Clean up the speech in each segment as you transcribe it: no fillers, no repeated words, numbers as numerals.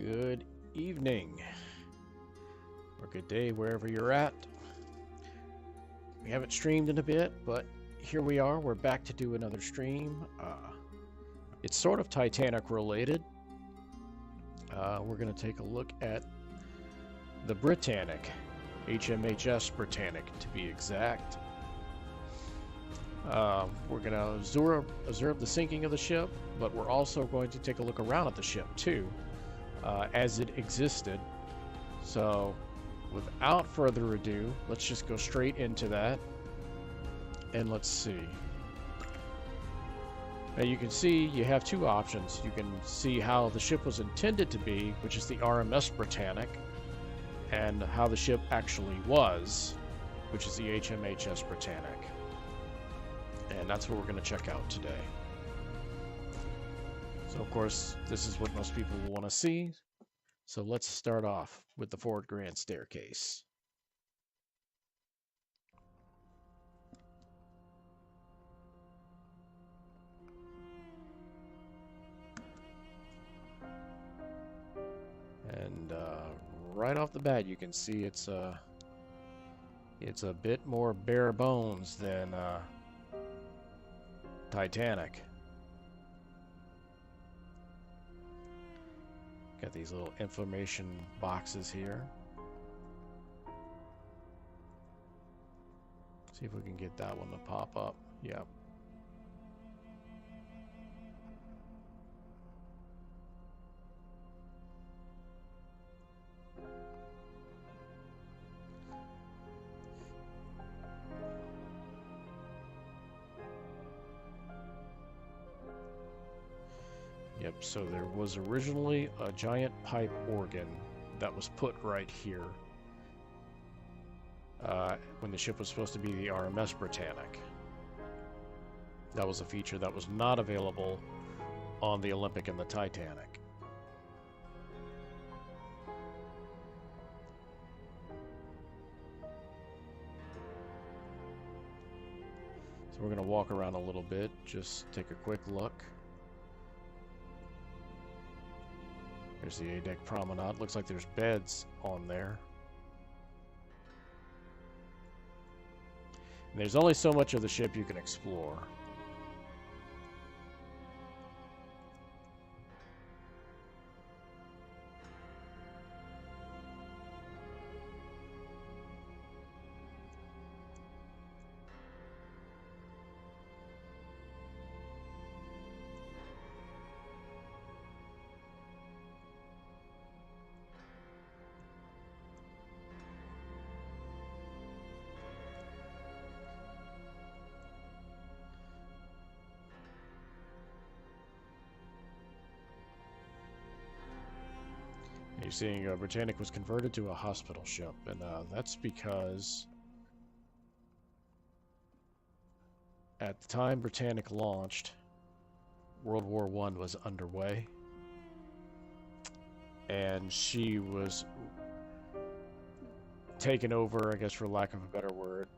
Good evening, or good day wherever you're at. We haven't streamed in a bit, but here we are. We're back to do another stream. It's sort of Titanic related. We're going to take a look at the Britannic, HMHS Britannic to be exact. We're going to observe the sinking of the ship, but we're also going to take a look around at the ship too, as it existed. So without further ado, let's just go straight into that, and let's see. Now you can see you have two options. You can see how the ship was intended to be, which is the RMS Britannic, and how the ship actually was, which is the HMHS Britannic. And that's what we're going to check out today. So of course, this is what most people will want to see. So let's start off with the forward grand staircase. And right off the bat, you can see it's a bit more bare bones than Titanic. Got these little information boxes here. See if we can get that one to pop up. Yep. Yep, so there was originally a giant pipe organ that was put right here when the ship was supposed to be the RMS Britannic. That was a feature that was not available on the Olympic and the Titanic. So we're going to walk around a little bit, just take a quick look. There's the A-deck promenade. Looks like there's beds on there. And there's only so much of the ship you can explore. You're seeing Britannic was converted to a hospital ship, and that's because at the time Britannic launched, World War I was underway, and she was taken over, I guess for lack of a better word,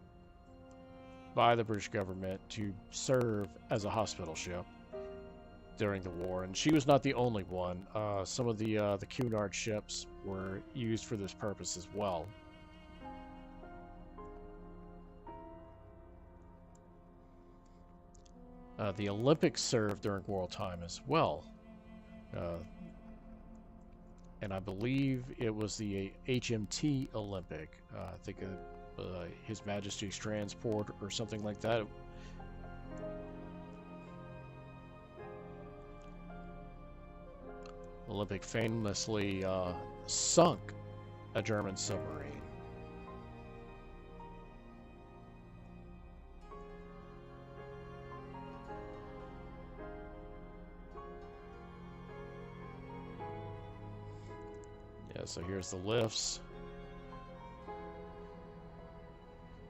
by the British government to serve as a hospital ship during the war, and she was not the only one. Some of the Cunard ships were used for this purpose as well. The Olympic served during wartime as well, and I believe it was the HMT Olympic. I think His Majesty's Transport or something like that. Olympic famously sunk a German submarine. Yeah, so here's the lifts.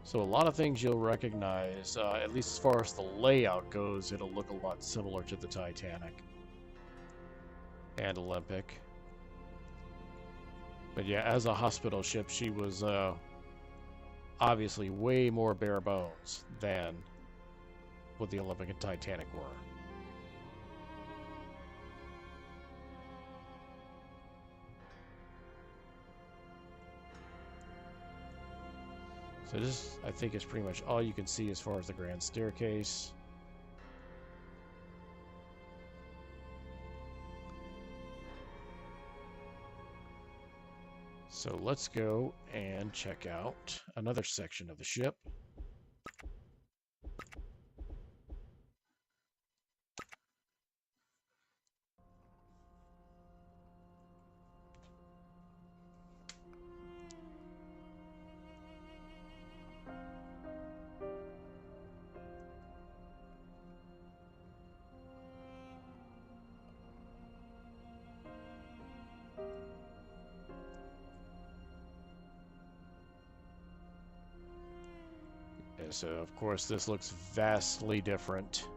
So a lot of things you'll recognize, at least as far as the layout goes, it'll look a lot similar to the Titanic and Olympic. But yeah, as a hospital ship, she was obviously way more bare bones than what the Olympic and Titanic were. So this, I think, is pretty much all you can see as far as the grand staircase. So let's go and check out another section of the ship. So, of course, this looks vastly different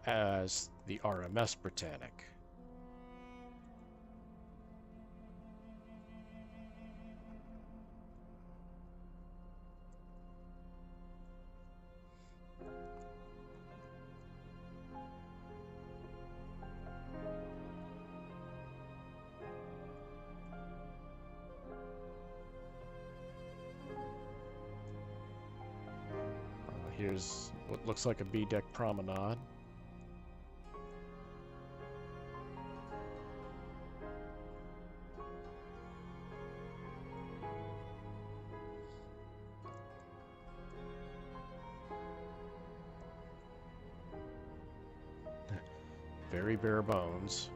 as the HMHS Britannic. Here's what looks like a B-deck promenade. Very bare bones.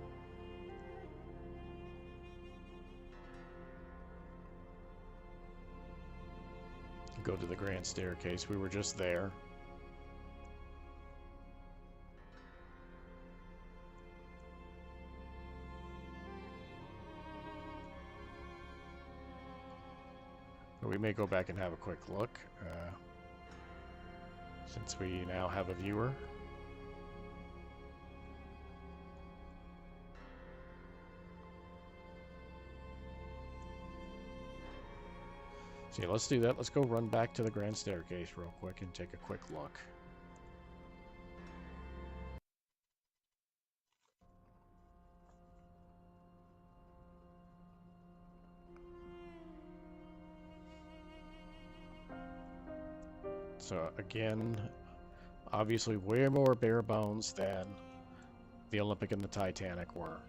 Go to the grand staircase. We were just there. We may go back and have a quick look, since we now have a viewer. So yeah, let's do that. Let's go run back to the grand staircase real quick and take a quick look. So again, obviously way more bare bones than the Olympic and the Titanic were.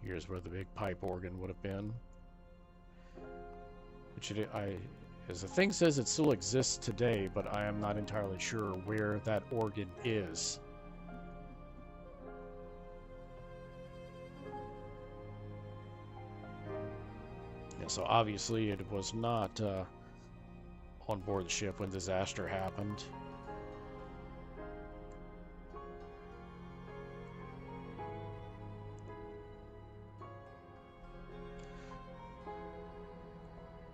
Here's where the big pipe organ would have been. Which as the thing says, it still exists today, but I am not entirely sure where that organ is. Yeah, so obviously it was not on board the ship when disaster happened.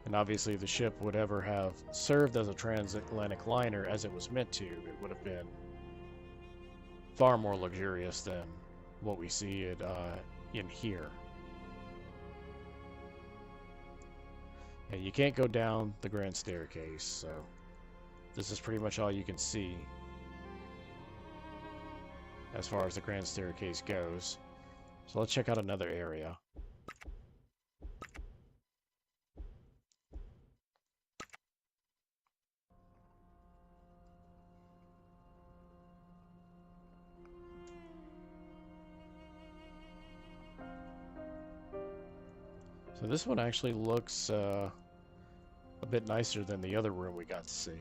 And obviously the ship would ever have served as a transatlantic liner as it was meant to. It would have been far more luxurious than what we see it in here. And you can't go down the grand staircase, so this is pretty much all you can see as far as the grand staircase goes. So let's check out another area. So this one actually looks a bit nicer than the other room we got to see.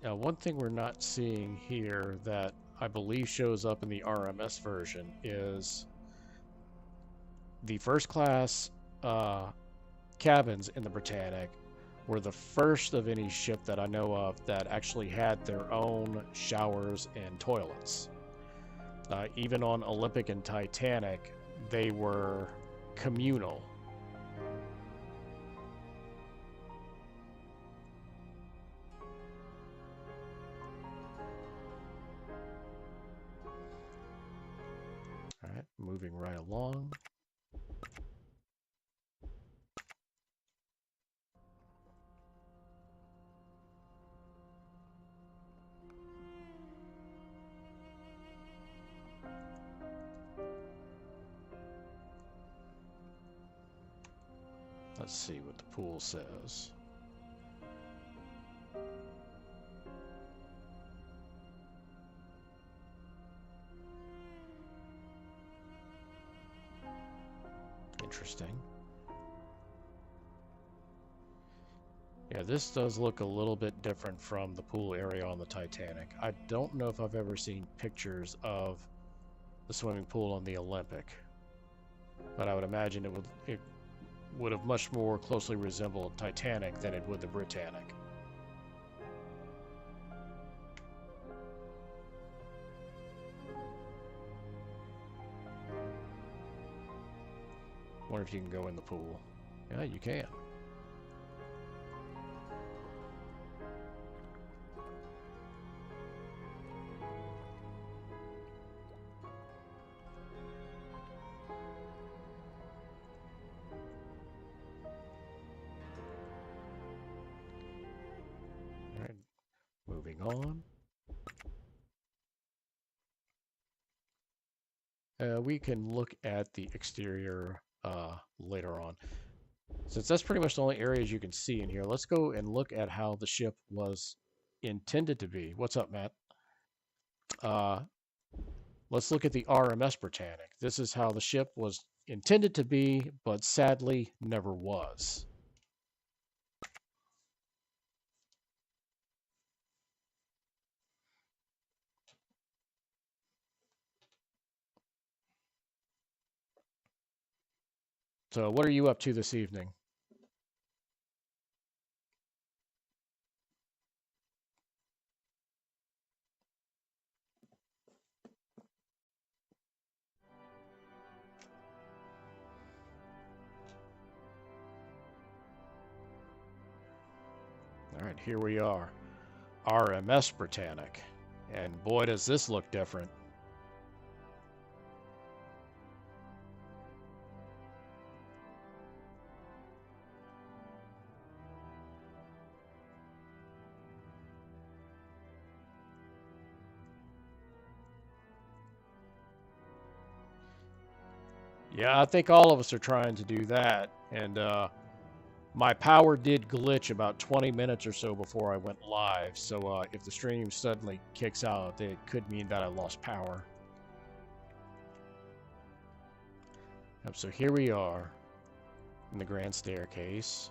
Now, one thing we're not seeing here that I believe shows up in the RMS version is the first class cabins in the Britannic were the first of any ship that I know of that actually had their own showers and toilets. Even on Olympic and Titanic, they were communal. All right, moving right along. Let's see what the pool says. Interesting. Yeah, this does look a little bit different from the pool area on the Titanic. I don't know if I've ever seen pictures of the swimming pool on the Olympic, but I would imagine it would have much more closely resembled Titanic than it would the Britannic. Wonder if you can go in the pool. Yeah, you can. All right, moving on. We can look at the exterior later on. Since that's pretty much the only areas you can see in here, let's go and look at how the ship was intended to be. What's up, Matt? Let's look at the RMS Britannic. This is how the ship was intended to be, but sadly never was. So what are you up to this evening? All right, here we are. RMS Britannic. And boy, does this look different. Yeah, I think all of us are trying to do that. And my power did glitch about 20 minutes or so before I went live. So if the stream suddenly kicks out, it could mean that I lost power. So here we are in the grand staircase.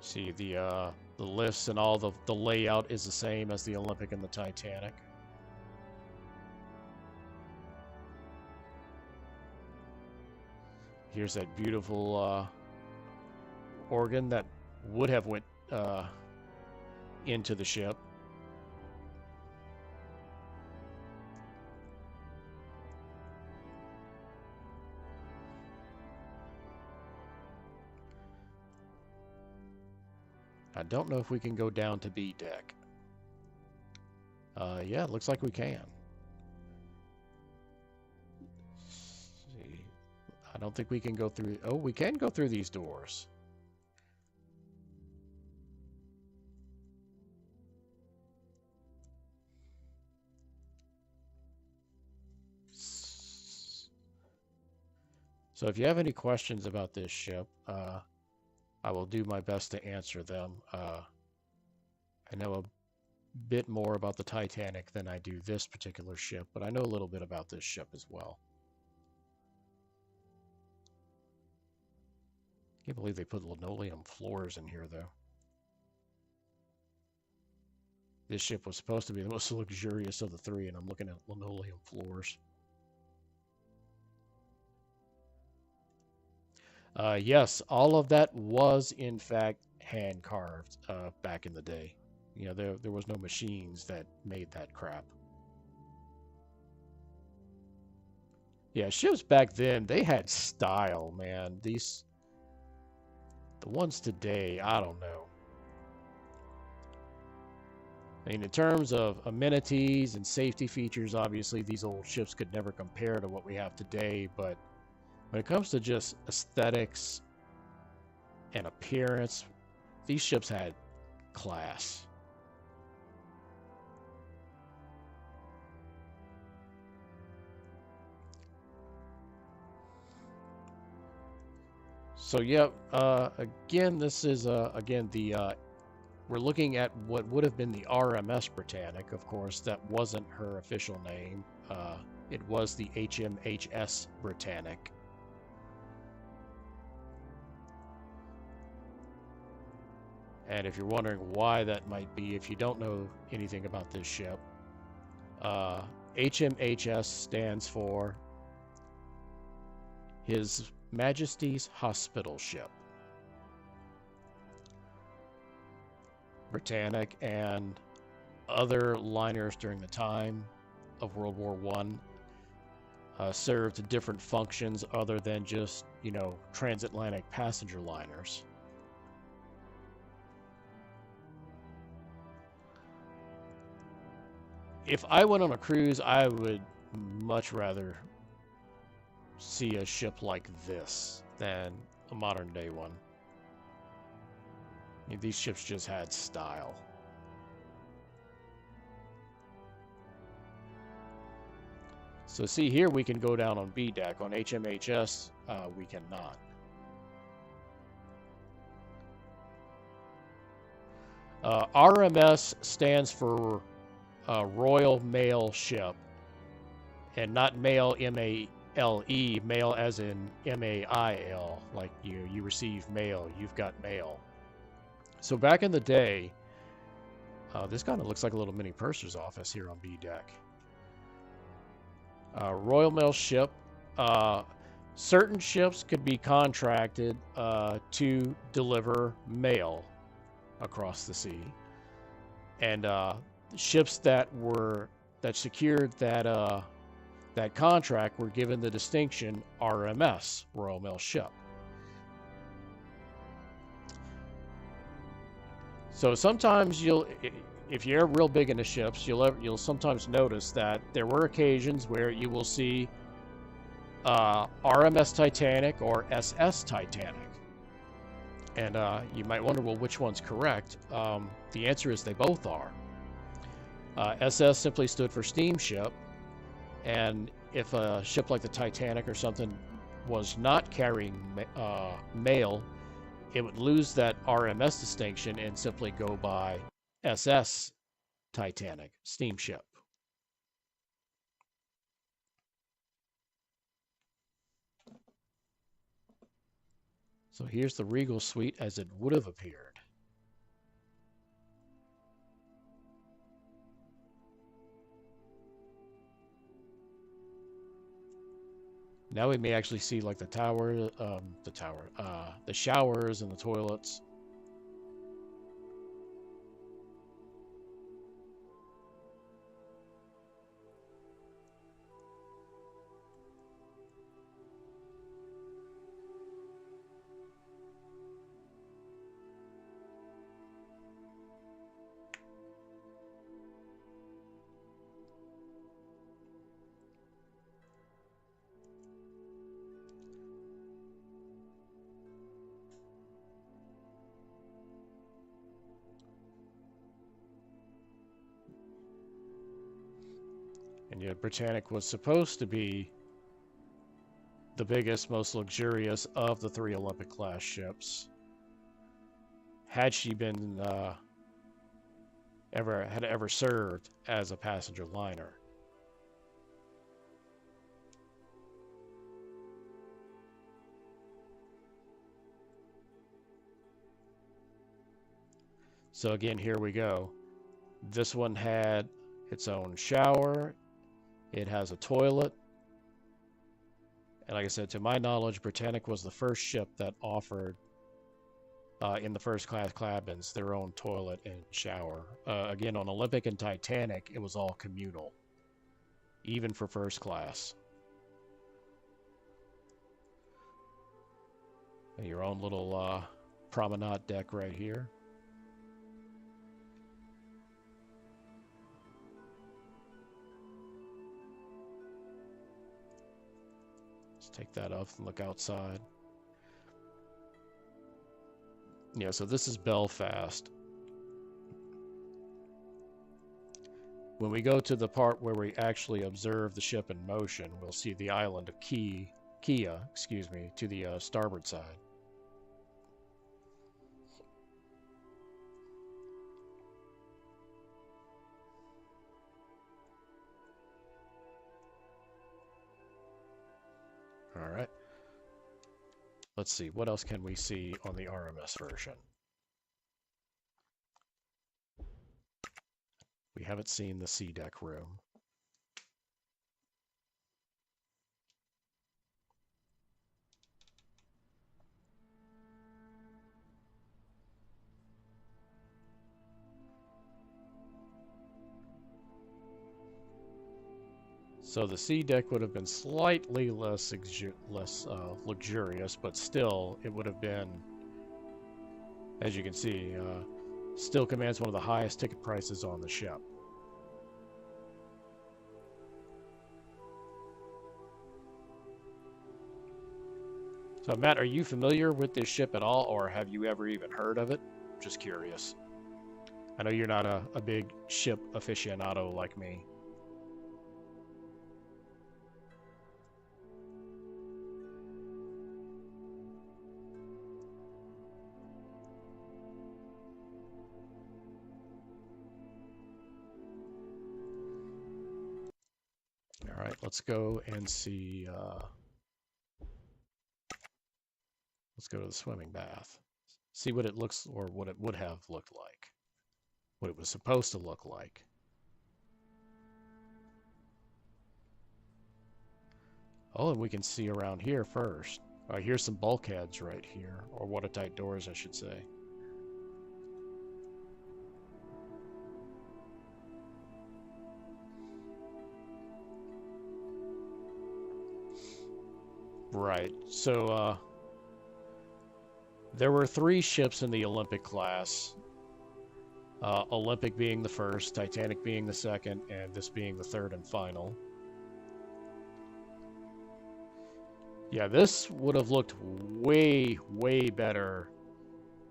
See the lifts and all the layout is the same as the Olympic and the Titanic. Here's that beautiful organ that would have went into the ship. I don't know if we can go down to B deck. Yeah, it looks like we can. I don't think we can go through... Oh, we can go through these doors. So if you have any questions about this ship, I will do my best to answer them. I know a bit more about the Titanic than I do this particular ship, but I know a little bit about this ship as well. I can't believe they put linoleum floors in here, though. This ship was supposed to be the most luxurious of the three, and I'm looking at linoleum floors. Yes, all of that was, in fact, hand-carved back in the day. You know, there was no machines that made that crap. Yeah, ships back then, they had style, man. The ones today, I don't know. I mean, in terms of amenities and safety features, obviously these old ships could never compare to what we have today, but when it comes to just aesthetics and appearance, these ships had class. So, yep, again, this is, again, we're looking at what would have been the RMS Britannic. Of course, that wasn't her official name. It was the HMHS Britannic. And if you're wondering why that might be, if you don't know anything about this ship, HMHS stands for His Majesty's Hospital Ship. Britannic and other liners during the time of World War I served different functions other than just, you know, transatlantic passenger liners. If I went on a cruise, I would much rather see a ship like this than a modern day one. I mean, these ships just had style. So see here, we can go down on B deck. On HMHS, we cannot. RMS stands for Royal Mail Ship, and not mail, M-A-L-E, mail as in M-A-I-L, like you receive mail, you've got mail. So back in the day, this kind of looks like a little mini purser's office here on B deck. Royal Mail Ship. Certain ships could be contracted to deliver mail across the sea, and ships that secured that contract were given the distinction RMS, Royal Mail Ship. So sometimes if you're real big into ships, you'll sometimes notice that there were occasions where you will see RMS Titanic or SS Titanic. And you might wonder, well, which one's correct? The answer is they both are. SS simply stood for steamship, and if a ship like the Titanic or something was not carrying mail, it would lose that RMS distinction and simply go by SS Titanic, steamship. So here's the Regal Suite as it would have appeared. Now we may actually see like the showers and the toilets. And yet Britannic was supposed to be the biggest, most luxurious of the 3 Olympic-class ships. Had she been ever served as a passenger liner. So again, here we go. This one had its own shower. It has a toilet. And like I said, to my knowledge, Britannic was the first ship that offered, in the first class cabins, their own toilet and shower. Again, on Olympic and Titanic, it was all communal, even for first class. Your own little promenade deck right here. Let's take that off and look outside. Yeah, so this is Belfast. When we go to the part where we actually observe the ship in motion, we'll see the island of Kea, to the starboard side. All right. Let's see, what else can we see on the RMS version? We haven't seen the sea deck room. So the sea deck would have been slightly less luxurious, but still it would have been, as you can see, still commands one of the highest ticket prices on the ship. So Matt, are you familiar with this ship at all, or have you ever even heard of it? Just curious. I know you're not a big ship aficionado like me. All right, let's go and see. Let's go to the swimming bath. See what it looks, or what it would have looked like. What it was supposed to look like. Oh, and we can see around here first. Here's some bulkheads right here, or watertight doors, I should say. Right, so there were 3 ships in the Olympic class. Olympic being the first, Titanic being the second, and this being the third and final. Yeah, this would have looked way, way better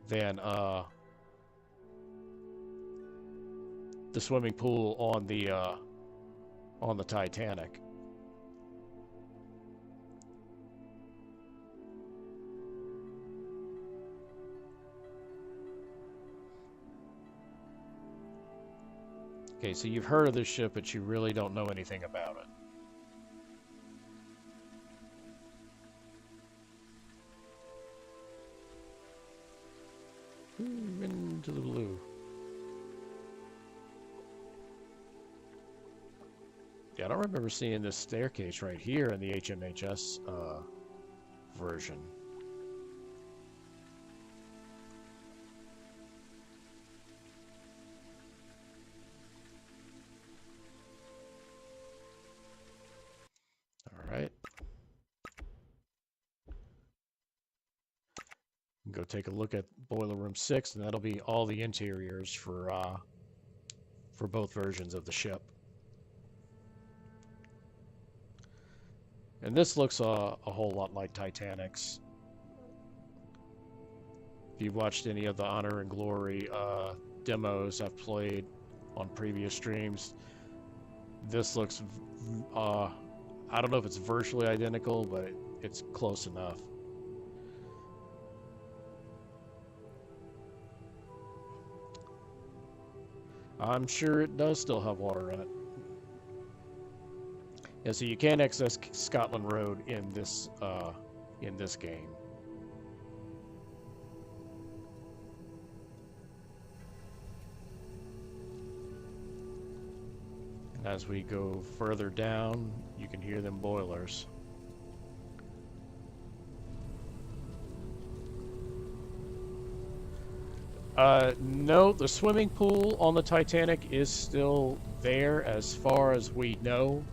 than the swimming pool on the Titanic. Okay, so you've heard of this ship, but you really don't know anything about it. Ooh, into the blue. Yeah, I don't remember seeing this staircase right here in the HMHS version. Alright. Go take a look at Boiler Room 6, and that'll be all the interiors for both versions of the ship. And this looks a whole lot like Titanic's. If you've watched any of the Honor and Glory demos I've played on previous streams, this looks, I don't know if it's virtually identical, but it's close enough. I'm sure it does still have water in it. Yeah, so you can access Scotland Road in this game. And as we go further down, you can hear them boilers. No, the swimming pool on the Titanic is still there as far as we know.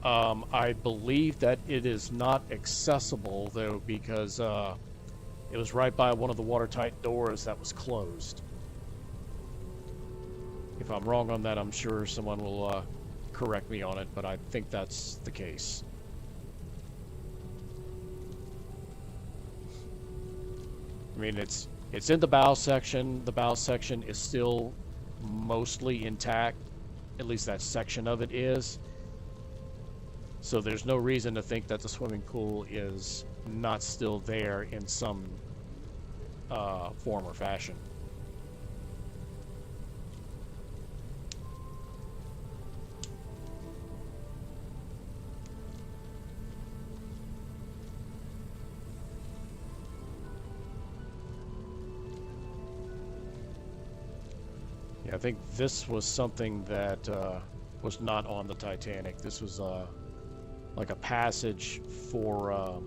I believe that it is not accessible though, because It was right by one of the watertight doors that was closed. If I'm wrong on that, I'm sure someone will correct me on it, but I think that's the case. I mean, it's in the bow section. The bow section is still mostly intact. At least that section of it is. So there's no reason to think that the swimming pool is not still there in some form or fashion. Yeah, I think this was something that was not on the Titanic. This was like a passage for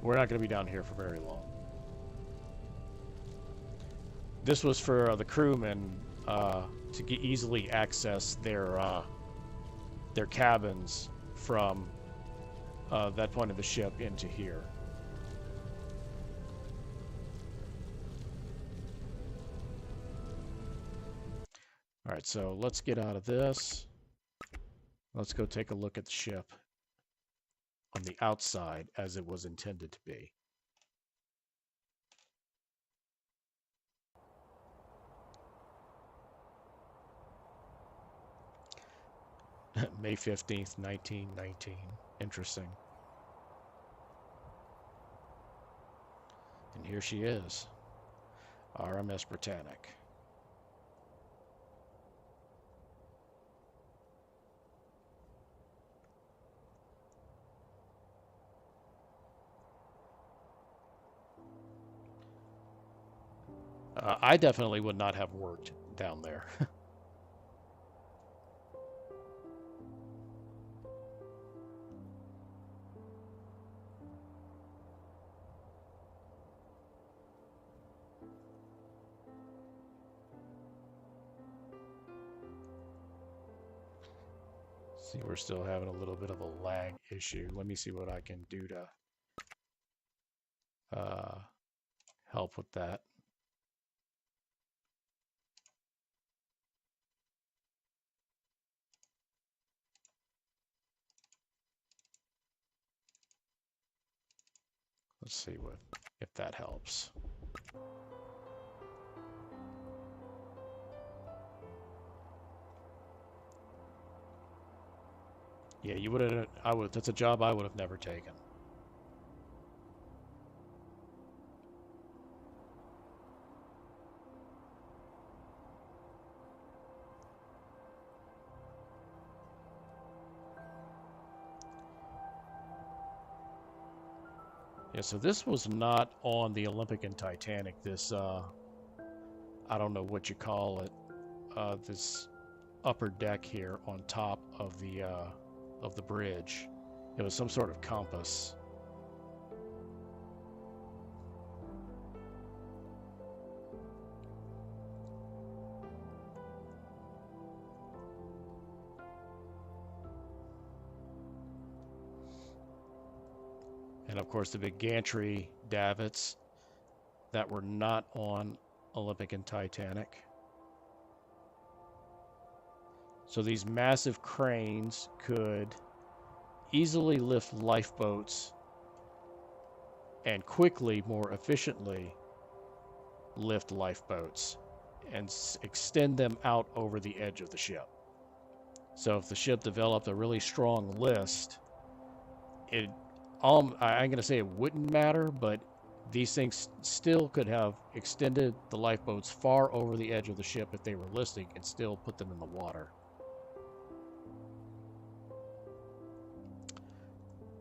we're not going to be down here for very long. This was for the crewmen to easily access their cabins from that point of the ship into here. All right, so let's get out of this. Let's go take a look at the ship on the outside as it was intended to be. May 15th, 1919. Interesting. And here she is, RMS Britannic. I definitely would not have worked down there. See, we're still having a little bit of a lag issue. Let me see what I can do to help with that. Let's see if that helps. Yeah, you would have. That's a job I would have never taken. Yeah, so this was not on the Olympic and Titanic. This, I don't know what you call it, this upper deck here on top of the bridge. It was some sort of compass. And of course the big gantry davits that were not on Olympic and Titanic. So these massive cranes could easily lift lifeboats and quickly, more efficiently lift lifeboats and extend them out over the edge of the ship. So if the ship developed a really strong list, I'm going to say it wouldn't matter, but these things still could have extended the lifeboats far over the edge of the ship if they were listing and still put them in the water.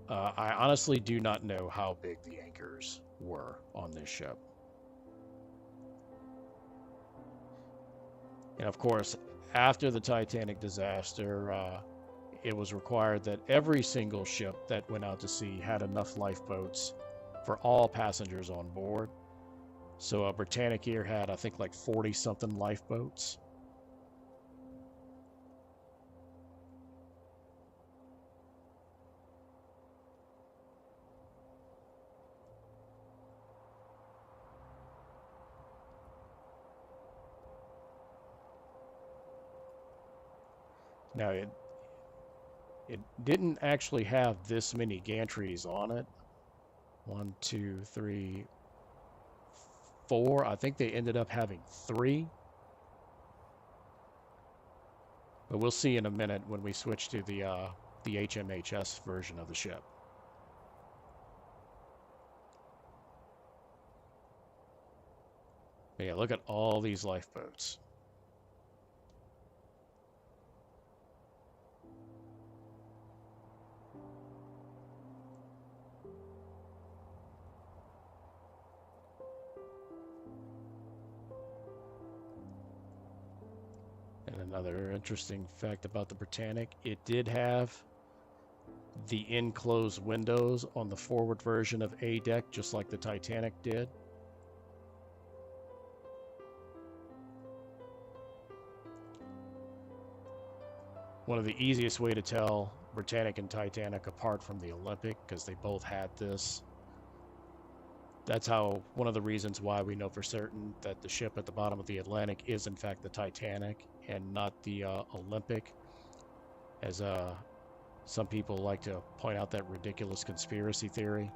I honestly do not know how big the anchors were on this ship. And of course, after the Titanic disaster, it was required that every single ship that went out to sea had enough lifeboats for all passengers on board. So Britannic here had, I think, like 40-something lifeboats. Now, it didn't actually have this many gantries on it. 1, 2, 3, 4. I think they ended up having 3. But we'll see in a minute when we switch to the HMHS version of the ship. But yeah, look at all these lifeboats. And another interesting fact about the Britannic, it did have the enclosed windows on the forward version of A deck, just like the Titanic did. One of the easiest way to tell Britannic and Titanic apart from the Olympic, because they both had this. That's how, one of the reasons why we know for certain that the ship at the bottom of the Atlantic is in fact the Titanic and not the Olympic, as some people like to point out that ridiculous conspiracy theory.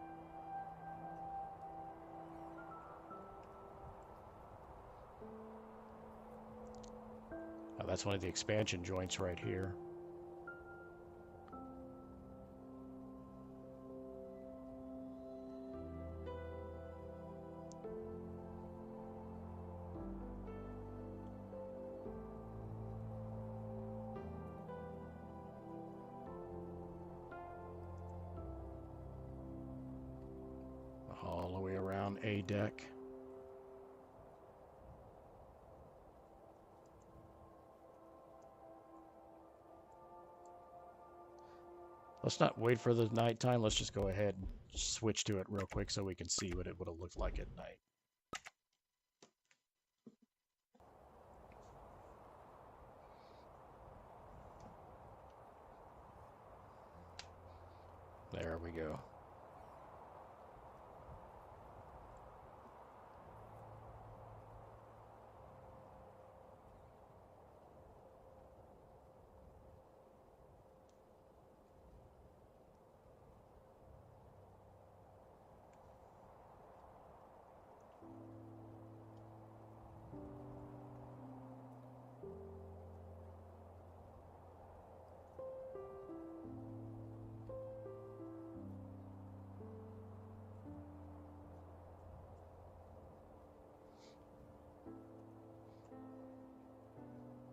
That's one of the expansion joints right here. All the way around A deck. Let's not wait for the nighttime. Let's just go ahead and switch to it real quick so we can see what it would have looked like at night. There we go.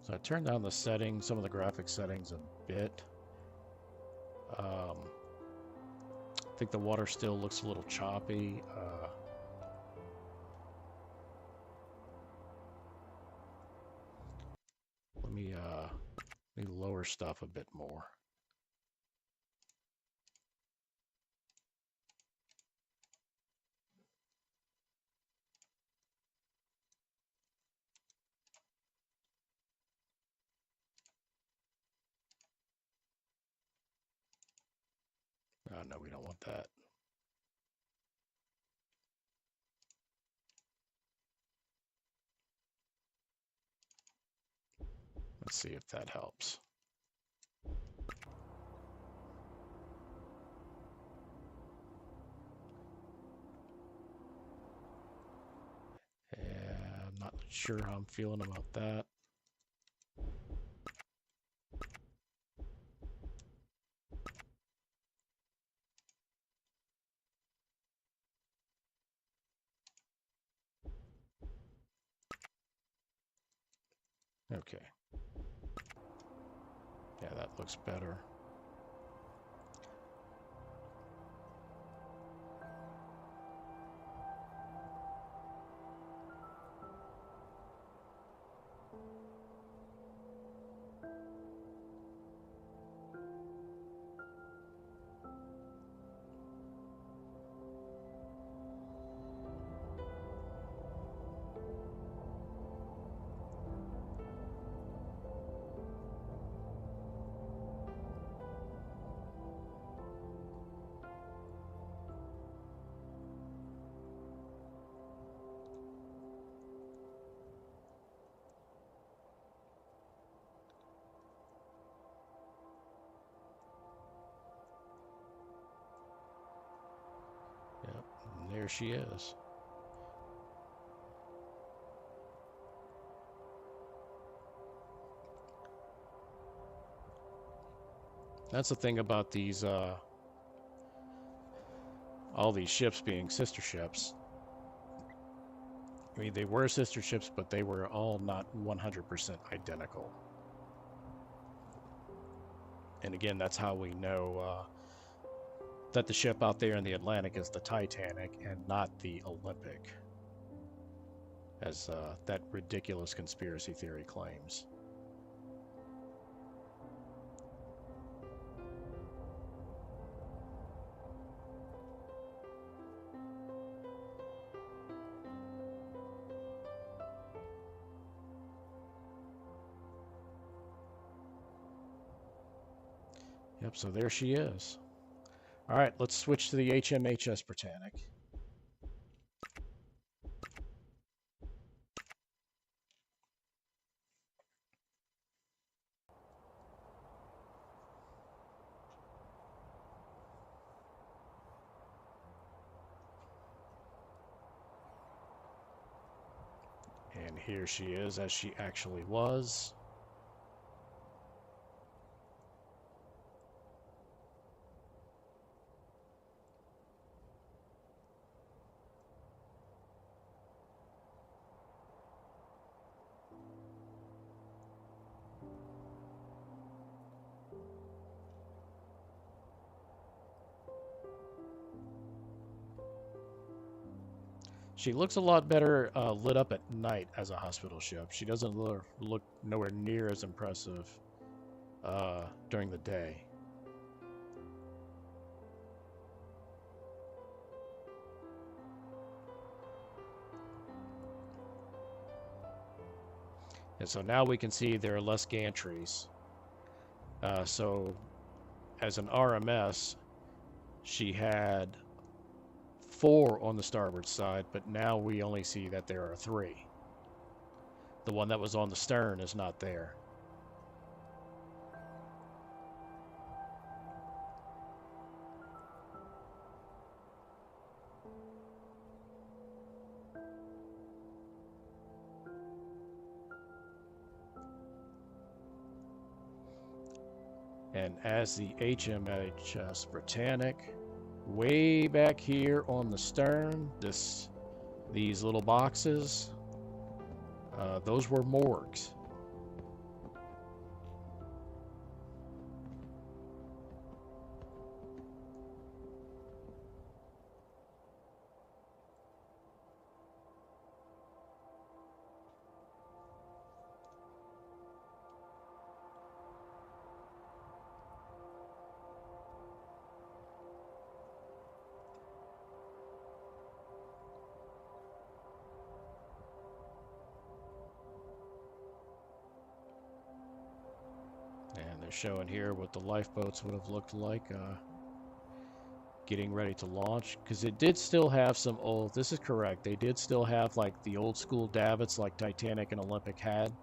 So I turned down the settings, some of the graphic settings a bit. I think the water still looks a little choppy. Let me lower stuff a bit more. Oh, no, we don't want that. Let's see if that helps. Yeah, I'm not sure how I'm feeling about that. Okay. Yeah, that looks better. Yep, and there she is. That's the thing about these, all these ships being sister ships. I mean, they were sister ships, but they were all not 100% identical. And again, that's how we know that the ship out there in the Atlantic is the Titanic and not the Olympic, as that ridiculous conspiracy theory claims. Yep, so there she is. All right, let's switch to the HMHS Britannic. And here she is as she actually was. She looks a lot better lit up at night as a hospital ship. She doesn't look nowhere near as impressive during the day. And so now we can see there are less gantries. So as an RMS, she had 4 on the starboard side, but now we only see that there are 3. The one that was on the stern is not there. And as the HMHS Britannic, way back here on the stern, these little boxes, those were morgues. And they're showing here what the lifeboats would have looked like getting ready to launch. Because it did still have some old, this is correct, they did still have like the old school davits like Titanic and Olympic had.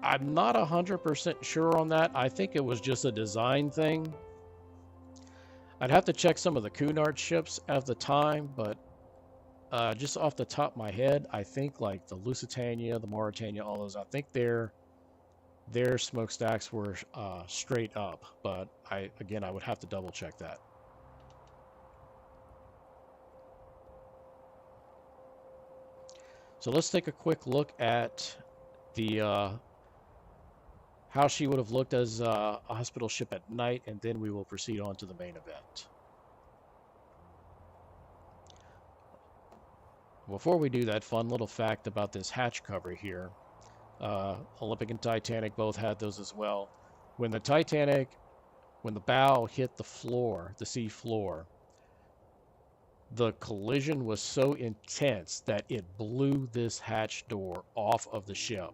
I'm not 100% sure on that. I think it was just a design thing. I'd have to check some of the Cunard ships at the time, but just off the top of my head, I think like the Lusitania, the Mauritania, all those, I think their smokestacks were straight up, but I would have to double check that. So let's take a quick look at the how she would have looked as a hospital ship at night, and then we will proceed on to the main event. Before we do that, fun little fact about this hatch cover here. Olympic and Titanic both had those as well. When the Titanic, when the bow hit the floor, the sea floor, the collision was so intense that it blew this hatch door off of the ship.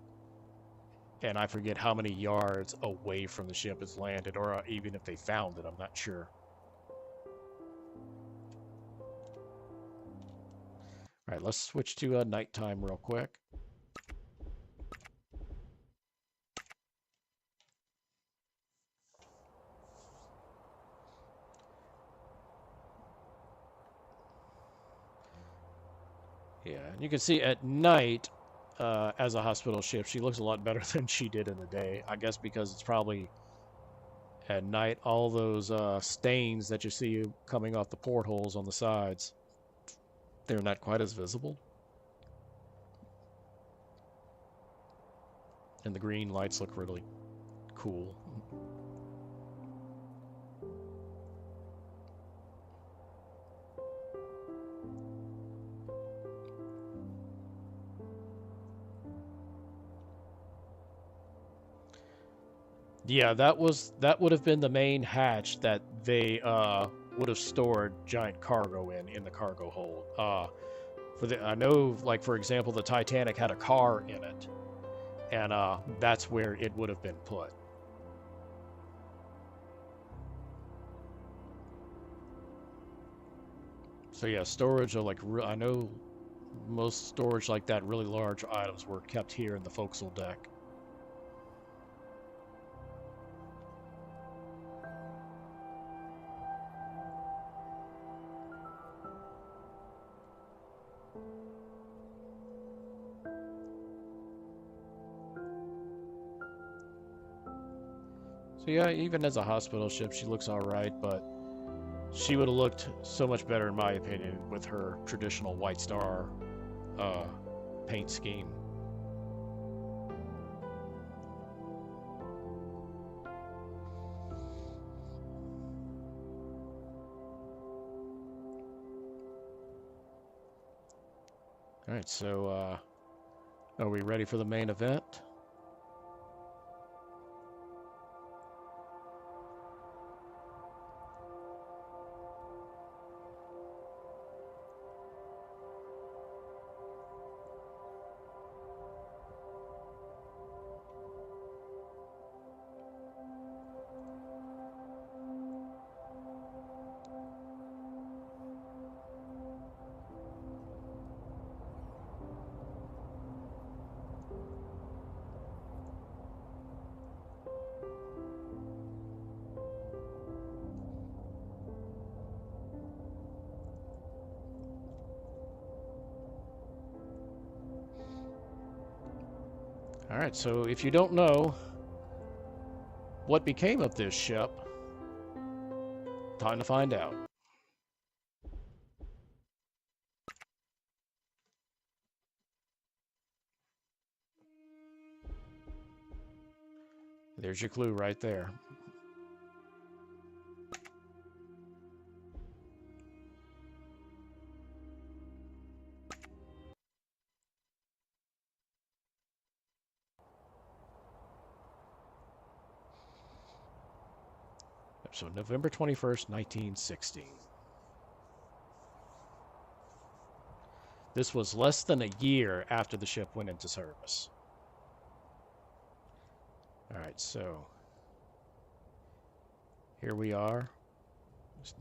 And I forget how many yards away from the ship it's landed, or even if they found it, I'm not sure. All right, let's switch to nighttime real quick. Yeah, and you can see at night, as a hospital ship, she looks a lot better than she did in the day. I guess because it's probably at night, all those stains that you see coming off the portholes on the sides, they're not quite as visible. And the green lights look really cool. Yeah, that would have been the main hatch that they would have stored giant cargo in the cargo hold. I know, like for example, the Titanic had a car in it, and that's where it would have been put. So yeah, storage are like I know most storage like that, really large items were kept here in the forecastle deck. So yeah, even as a hospital ship, she looks all right, but she would have looked so much better, in my opinion, with her traditional White Star paint scheme. All right, so are we ready for the main event? All right, so if you don't know what became of this ship, time to find out. There's your clue right there. So November 21st, 1916. This was less than a year after the ship went into service. All right, so here we are.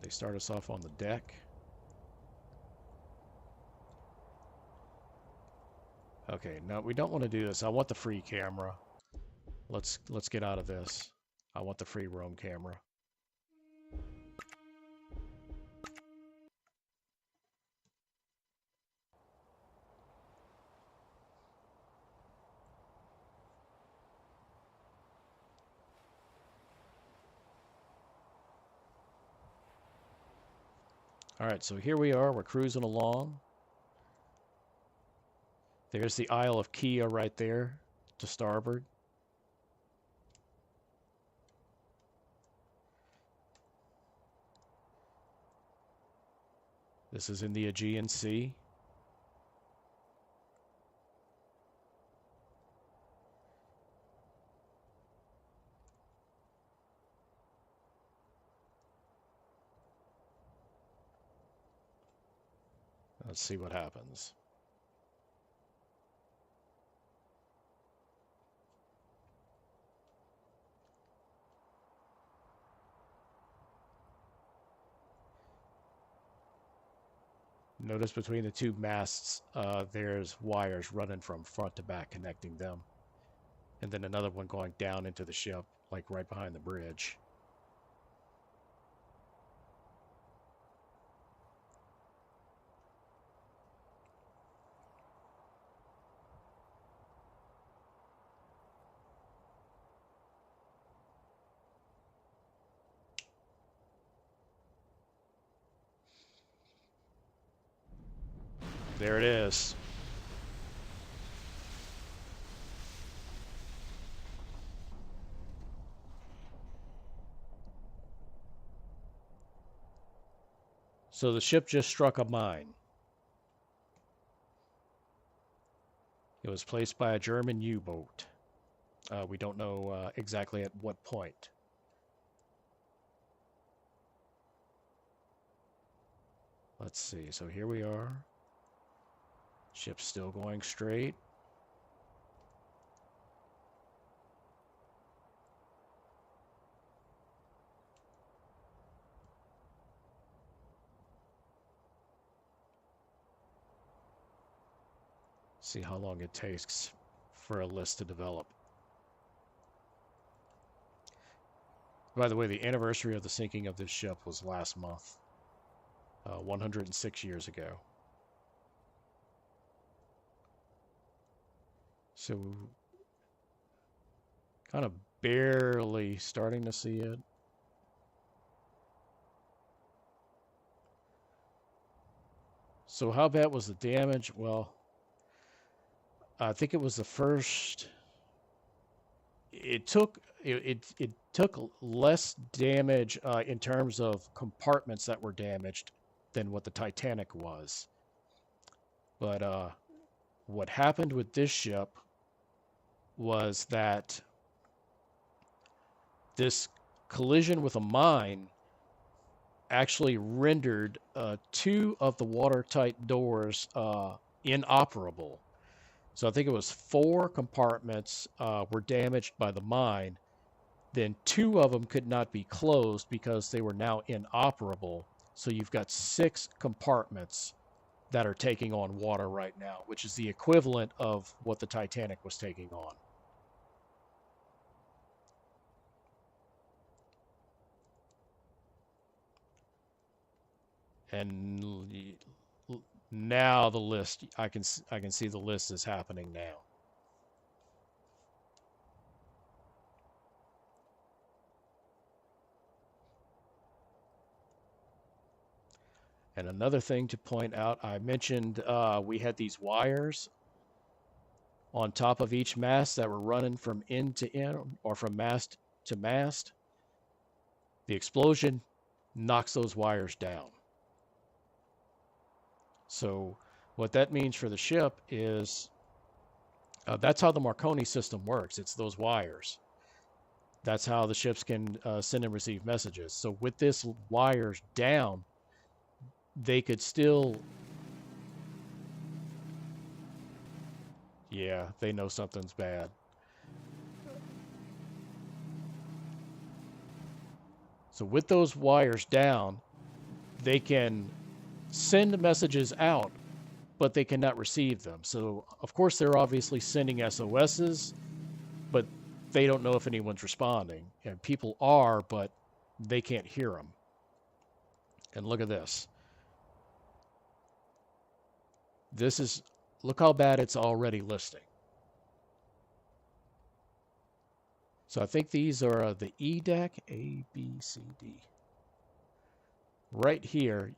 They start us off on the deck. Okay, no, we don't want to do this. I want the free camera. Let's get out of this. I want the free roam camera. All right, so here we are. We're cruising along. There's the Isle of Kia right there to starboard. This is in the Aegean Sea. Let's see what happens. Notice between the two masts, there's wires running from front to back connecting them. And then another one going down into the ship, like right behind the bridge. There it is. So the ship just struck a mine. It was placed by a German U-boat. We don't know exactly at what point. Let's see. So here we are. Ship's still going straight. See how long it takes for a list to develop. By the way, the anniversary of the sinking of this ship was last month, 106 years ago. So, kind of barely starting to see it. So how bad was the damage? Well, I think it was the first. It took less damage in terms of compartments that were damaged than what the Titanic was. But what happened with this ship was that this collision with a mine actually rendered 2 of the watertight doors inoperable. So I think it was 4 compartments were damaged by the mine. Then 2 of them could not be closed because they were now inoperable. So you've got 6 compartments that are taking on water right now, which is the equivalent of what the Titanic was taking on. And now the list, I can see the list is happening now. And another thing to point out, I mentioned we had these wires on top of each mast that were running from end to end or from mast to mast. The explosion knocks those wires down. So what that means for the ship is that's how the Marconi system works. It's those wires. That's how the ships can send and receive messages. So with this wires down, they could still... Yeah, they know something's bad. So with those wires down, they can send messages out, but they cannot receive them. So, of course, they're obviously sending SOSs, but they don't know if anyone's responding. And people are, but they can't hear them. And look at this. This is, look how bad it's already listing. So I think these are the E deck, A, B, C, D. Right here,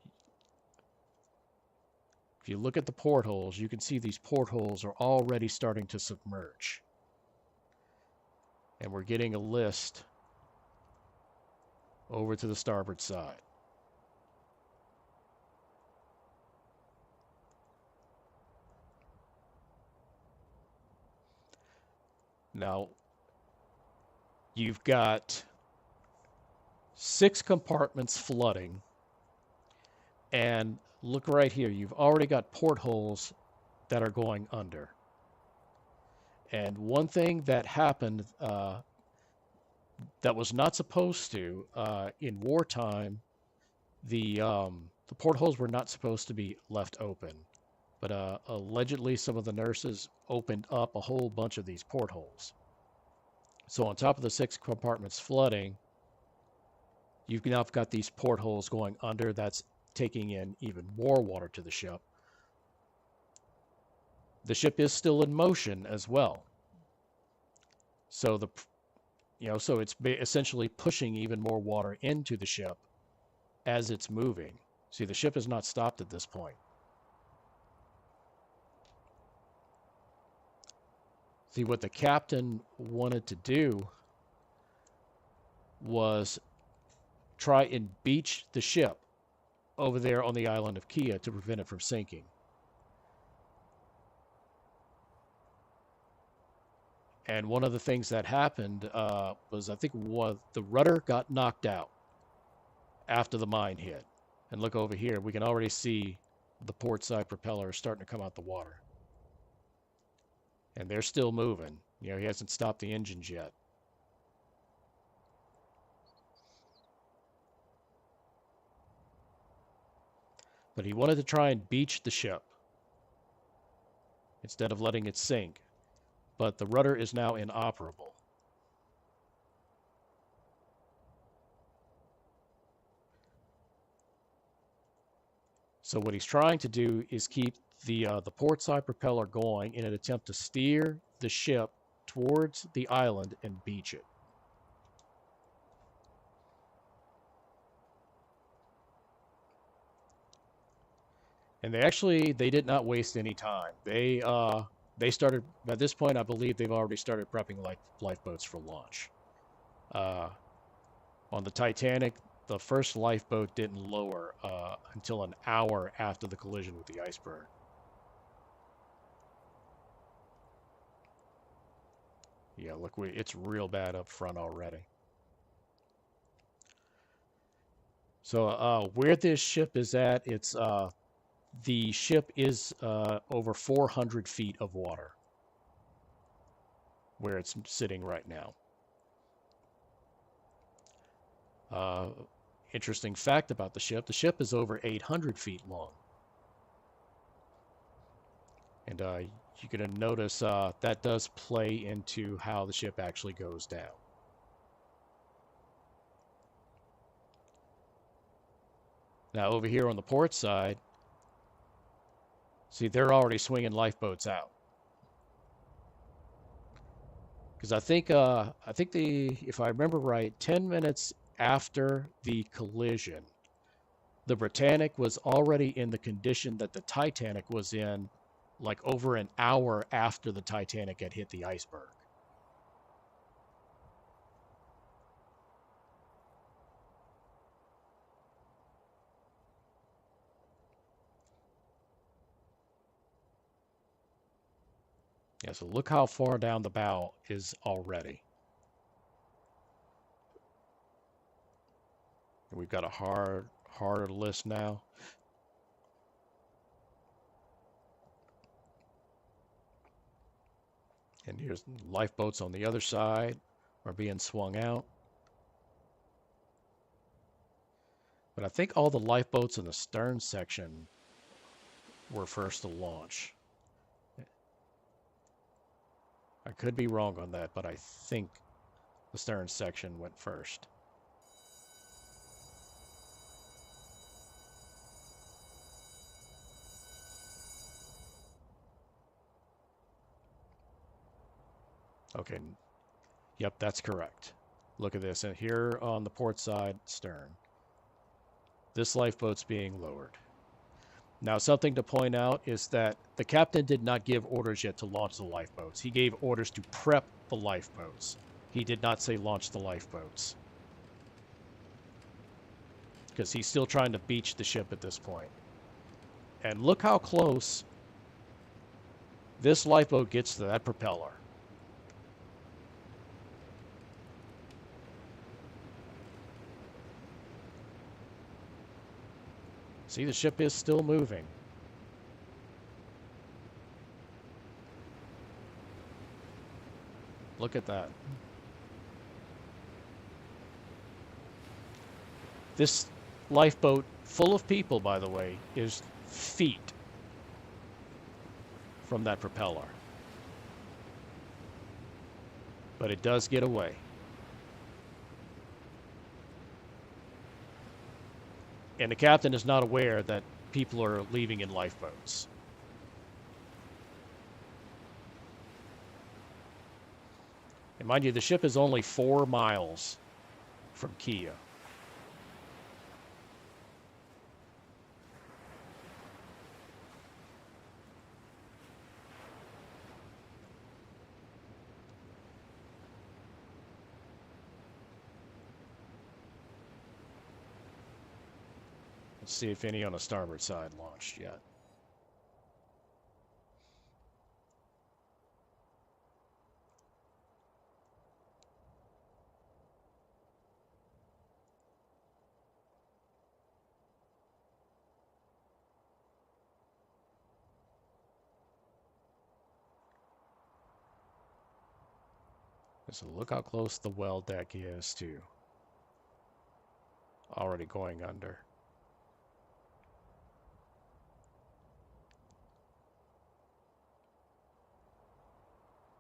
if you look at the portholes, you can see these portholes are already starting to submerge. And we're getting a list over to the starboard side. Now, you've got 6 compartments flooding, and look right here, you've already got portholes that are going under. And one thing that happened that was not supposed to in wartime, the the portholes were not supposed to be left open, but allegedly some of the nurses opened up a whole bunch of these portholes. So on top of the 6 compartments flooding, you've now got these portholes going under. That's taking in even more water to the ship. The ship is still in motion as well. So so it's essentially pushing even more water into the ship as it's moving. See, the ship has not stopped at this point. See, what the captain wanted to do was try and beach the ship over there on the island of Kia to prevent it from sinking. And one of the things that happened was, I think, the rudder got knocked out after the mine hit. And look over here, we can already see the port side propeller starting to come out the water. And they're still moving. He hasn't stopped the engines yet. But he wanted to try and beach the ship instead of letting it sink. But the rudder is now inoperable. So what he's trying to do is keep the port side propeller going in an attempt to steer the ship towards the island and beach it. And they did not waste any time. They started, at this point, I believe they've already started prepping lifeboats for launch. On the Titanic, the first lifeboat didn't lower until an hour after the collision with the iceberg. Yeah, look, it's real bad up front already. So where this ship is at, the ship is over 400 feet of water where it's sitting right now. Interesting fact about the ship is over 800 feet long. And you're going to notice that does play into how the ship actually goes down. Now over here on the port side, see, they're already swinging lifeboats out. Because I think if I remember right, 10 minutes after the collision, the Britannic was already in the condition that the Titanic was in, like over an hour after the Titanic had hit the iceberg. Yeah, so look how far down the bow is already. We've got a harder list now. And here's lifeboats on the other side are being swung out. But I think all the lifeboats in the stern section were first to launch. I could be wrong on that, but I think the stern section went first. Okay, yep, that's correct. Look at this, and here on the port side, stern. This lifeboat's being lowered. Now, something to point out is that the captain did not give orders yet to launch the lifeboats. He gave orders to prep the lifeboats. He did not say launch the lifeboats, because he's still trying to beach the ship at this point. And look how close this lifeboat gets to that propeller. See, the ship is still moving. Look at that. This lifeboat full of people, by the way, is feet from that propeller. But it does get away. And the captain is not aware that people are leaving in lifeboats. And mind you, the ship is only 4 miles from Kia. Let's see if any on the starboard side launched yet. So look how close the well deck is to already going under.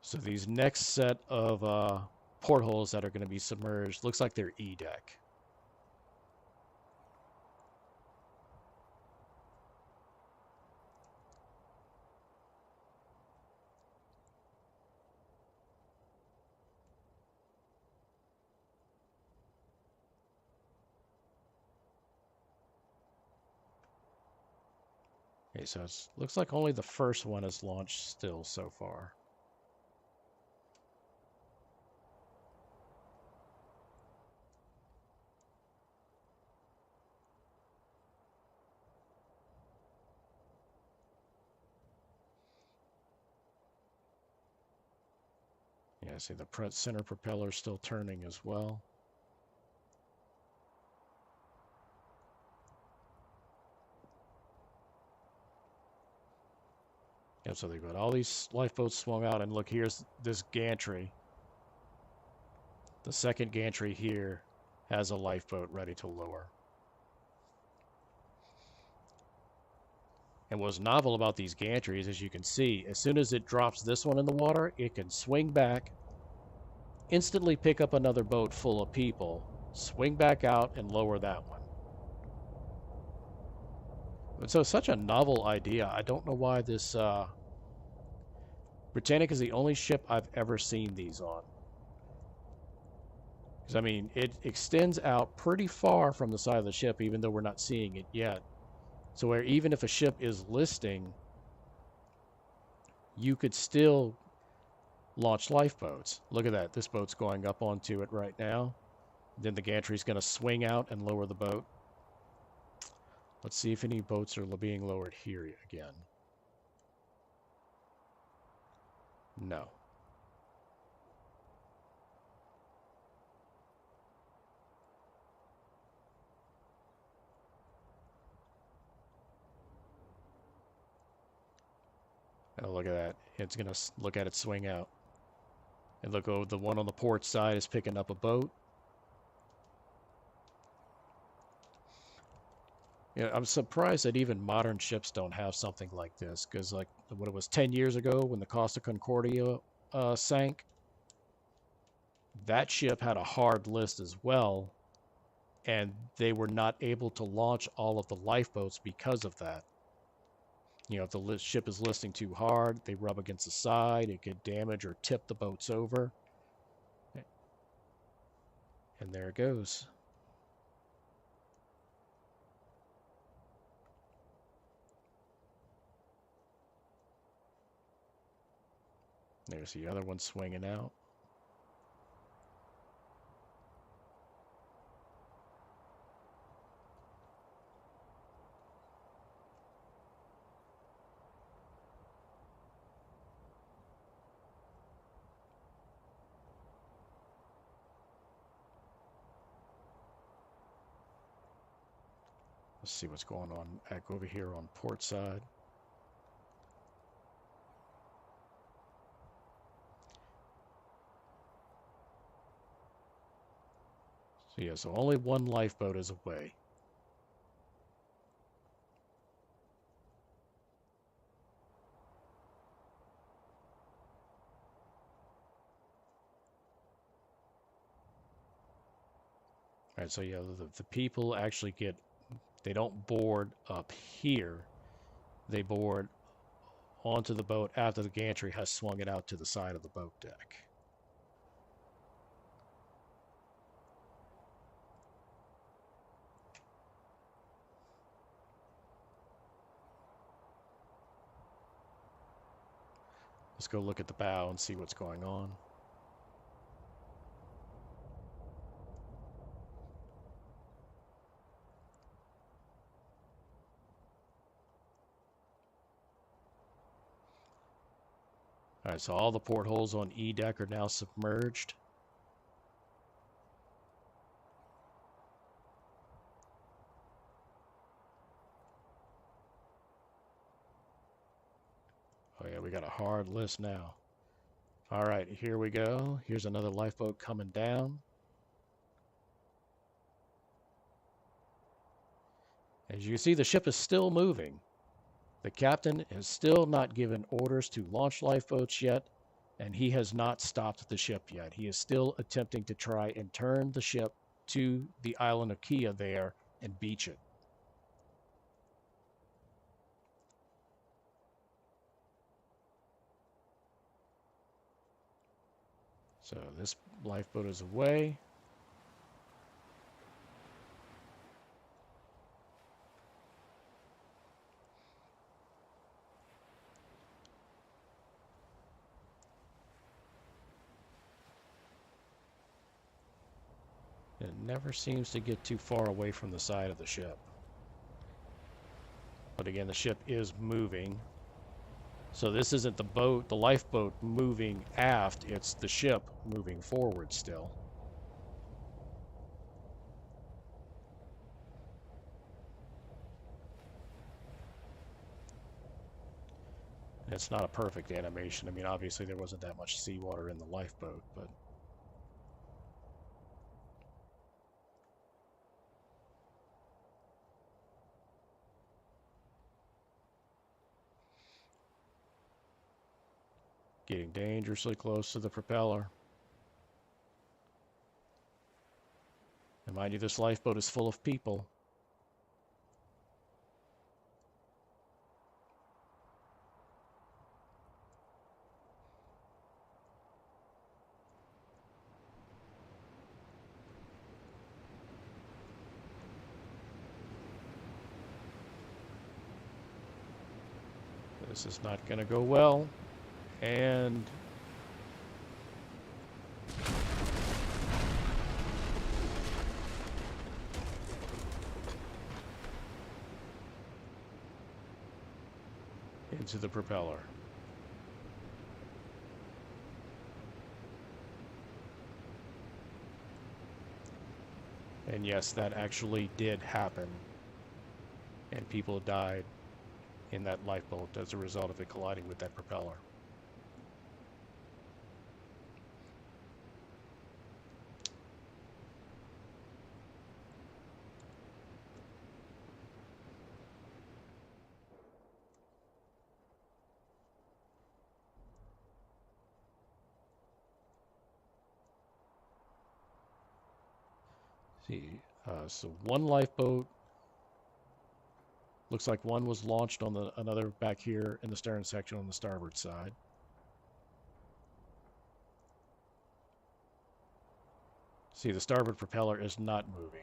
So these next set of portholes that are going to be submerged looks like they're E deck. Okay, so it looks like only the first one is launched still so far. Yeah, see the center propeller still turning as well. Yeah, so they've got all these lifeboats swung out, and look, here's this gantry. The second gantry here has a lifeboat ready to lower. And what's novel about these gantries, as you can see, as soon as it drops this one in the water, it can swing back, instantly pick up another boat full of people, swing back out, and lower that one. And so such a novel idea. I don't know why this Britannic is the only ship I've ever seen these on. Because, I mean, it extends out pretty far from the side of the ship, even though we're not seeing it yet. So where even if a ship is listing, you could still launch lifeboats. Look at that. This boat's going up onto it right now. Then the gantry's going to swing out and lower the boat. Let's see if any boats are being lowered here again. No. Oh, look at that. It's going to look at it swing out. And look, oh, the one on the port side is picking up a boat. Yeah, I'm surprised that even modern ships don't have something like this. Because, like, what it was 10 years ago when the Costa Concordia sank, that ship had a hard list as well. And they were not able to launch all of the lifeboats because of that. You know, if the ship is listing too hard, they rub against the side, it could damage or tip the boats over. And there it goes. There's the other one swinging out. Let's see what's going on back over here on port side. So yeah, so only one lifeboat is away. All right, so yeah, the people actually they don't board up here. They board onto the boat after the gantry has swung it out to the side of the boat deck. Let's go look at the bow and see what's going on. All right, so all the portholes on E deck are now submerged. Oh yeah, we got a hard list now. All right, here we go. Here's another lifeboat coming down. As you can see, the ship is still moving. The captain has still not given orders to launch lifeboats yet, and he has not stopped the ship yet. He is still attempting to try and turn the ship to the island of Kia there and beach it. So this lifeboat is away. It never seems to get too far away from the side of the ship. But again, the ship is moving. So this isn't the lifeboat moving aft, it's the ship moving forward still. It's not a perfect animation. I mean, obviously there wasn't that much seawater in the lifeboat, but getting dangerously close to the propeller. And mind you, this lifeboat is full of people. This is not going to go well. And into the propeller. And yes, that actually did happen. And people died in that lifeboat as a result of it colliding with that propeller. See, so one lifeboat, looks like one was launched on another back here in the stern section on the starboard side. See, the starboard propeller is not moving.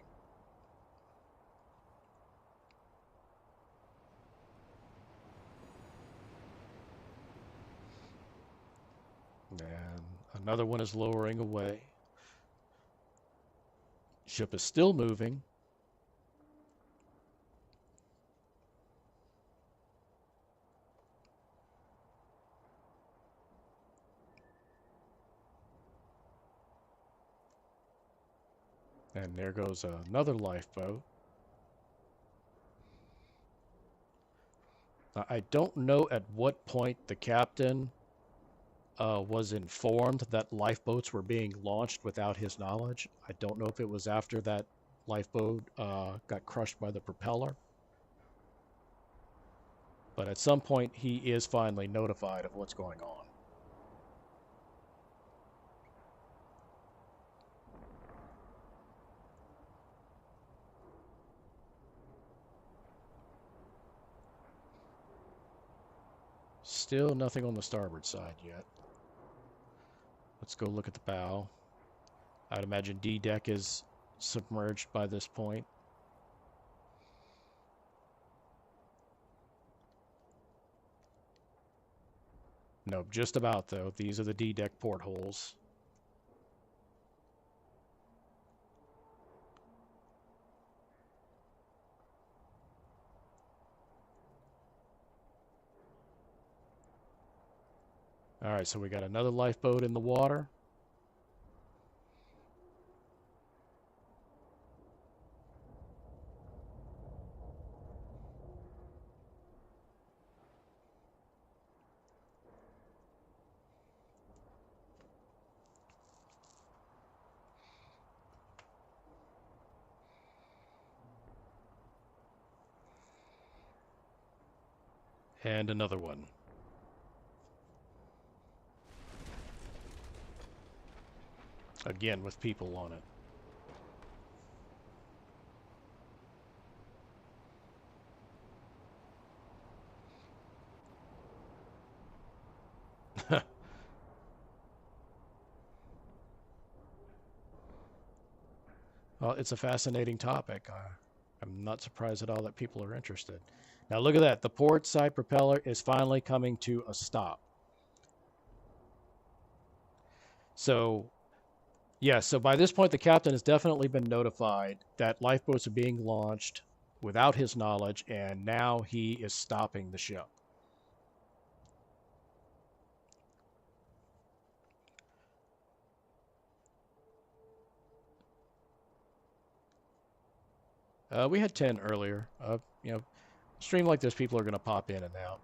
And another one is lowering away. Ship is still moving. And there goes another lifeboat. Now, I don't know at what point the captain was informed that lifeboats were being launched without his knowledge. I don't know if it was after that lifeboat got crushed by the propeller. But at some point, he is finally notified of what's going on. Still nothing on the starboard side yet. Let's go look at the bow. I'd imagine D deck is submerged by this point. Nope, just about though. These are the D deck portholes. Alright, so we got another lifeboat in the water. And another one. Again, with people on it. Well, it's a fascinating topic. I'm not surprised at all that people are interested. Now look at that. The port side propeller is finally coming to a stop. So, yeah, so by this point, the captain has definitely been notified that lifeboats are being launched without his knowledge, and now he is stopping the ship. We had 10 earlier. Stream like this, people are going to pop in and out.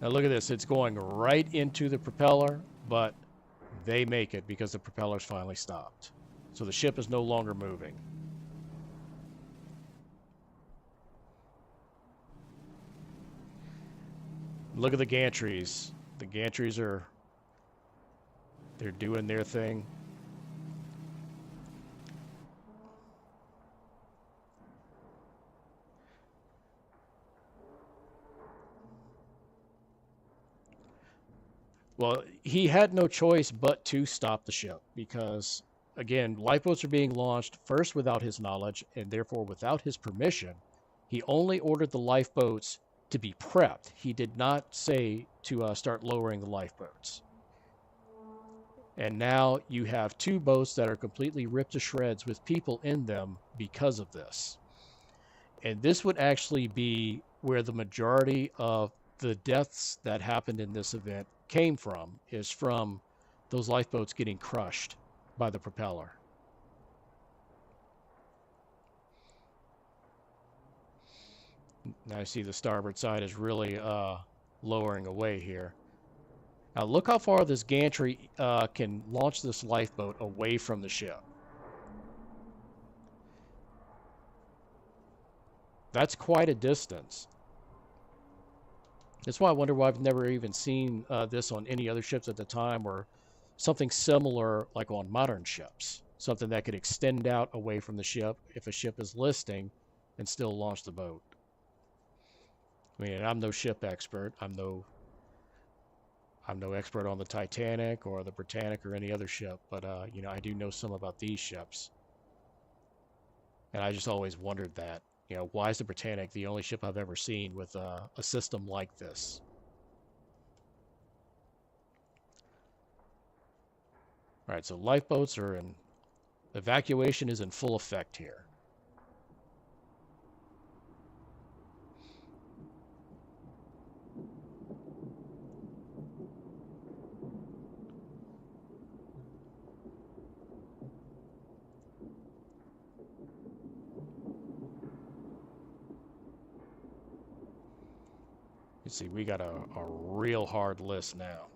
Now look at this. It's going right into the propeller, but they make it because the propeller's finally stopped. So the ship is no longer moving. Look at the gantries. The gantries they're doing their thing. Well, he had no choice but to stop the ship because, again, lifeboats are being launched first without his knowledge and therefore without his permission. He only ordered the lifeboats to be prepped. He did not say to start lowering the lifeboats. And now you have two boats that are completely ripped to shreds with people in them because of this. And this would actually be where the majority of the deaths that happened in this event came from, is from those lifeboats getting crushed by the propeller. Now I see the starboard side is really lowering away here. Now look how far this gantry can launch this lifeboat away from the ship. That's quite a distance. That's why I wonder why I've never even seen this on any other ships at the time, or something similar like on modern ships. Something that could extend out away from the ship if a ship is listing and still launch the boat. I mean, I'm no ship expert. I'm no expert on the Titanic or the Britannic or any other ship, but I do know some about these ships. And I just always wondered that. Why is the Britannic the only ship I've ever seen with a system like this? All right, so lifeboats are in... Evacuation is in full effect here. You see, we got a real hard list now.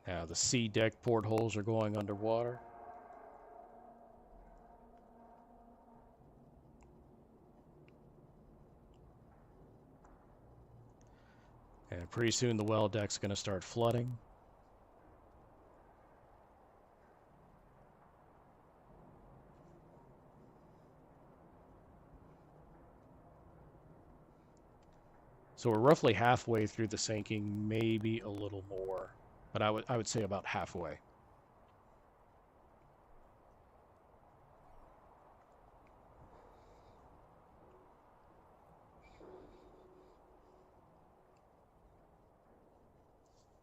Now the C deck portholes are going underwater. And pretty soon the well deck's going to start flooding. So we're roughly halfway through the sinking, maybe a little more, but I would say about halfway.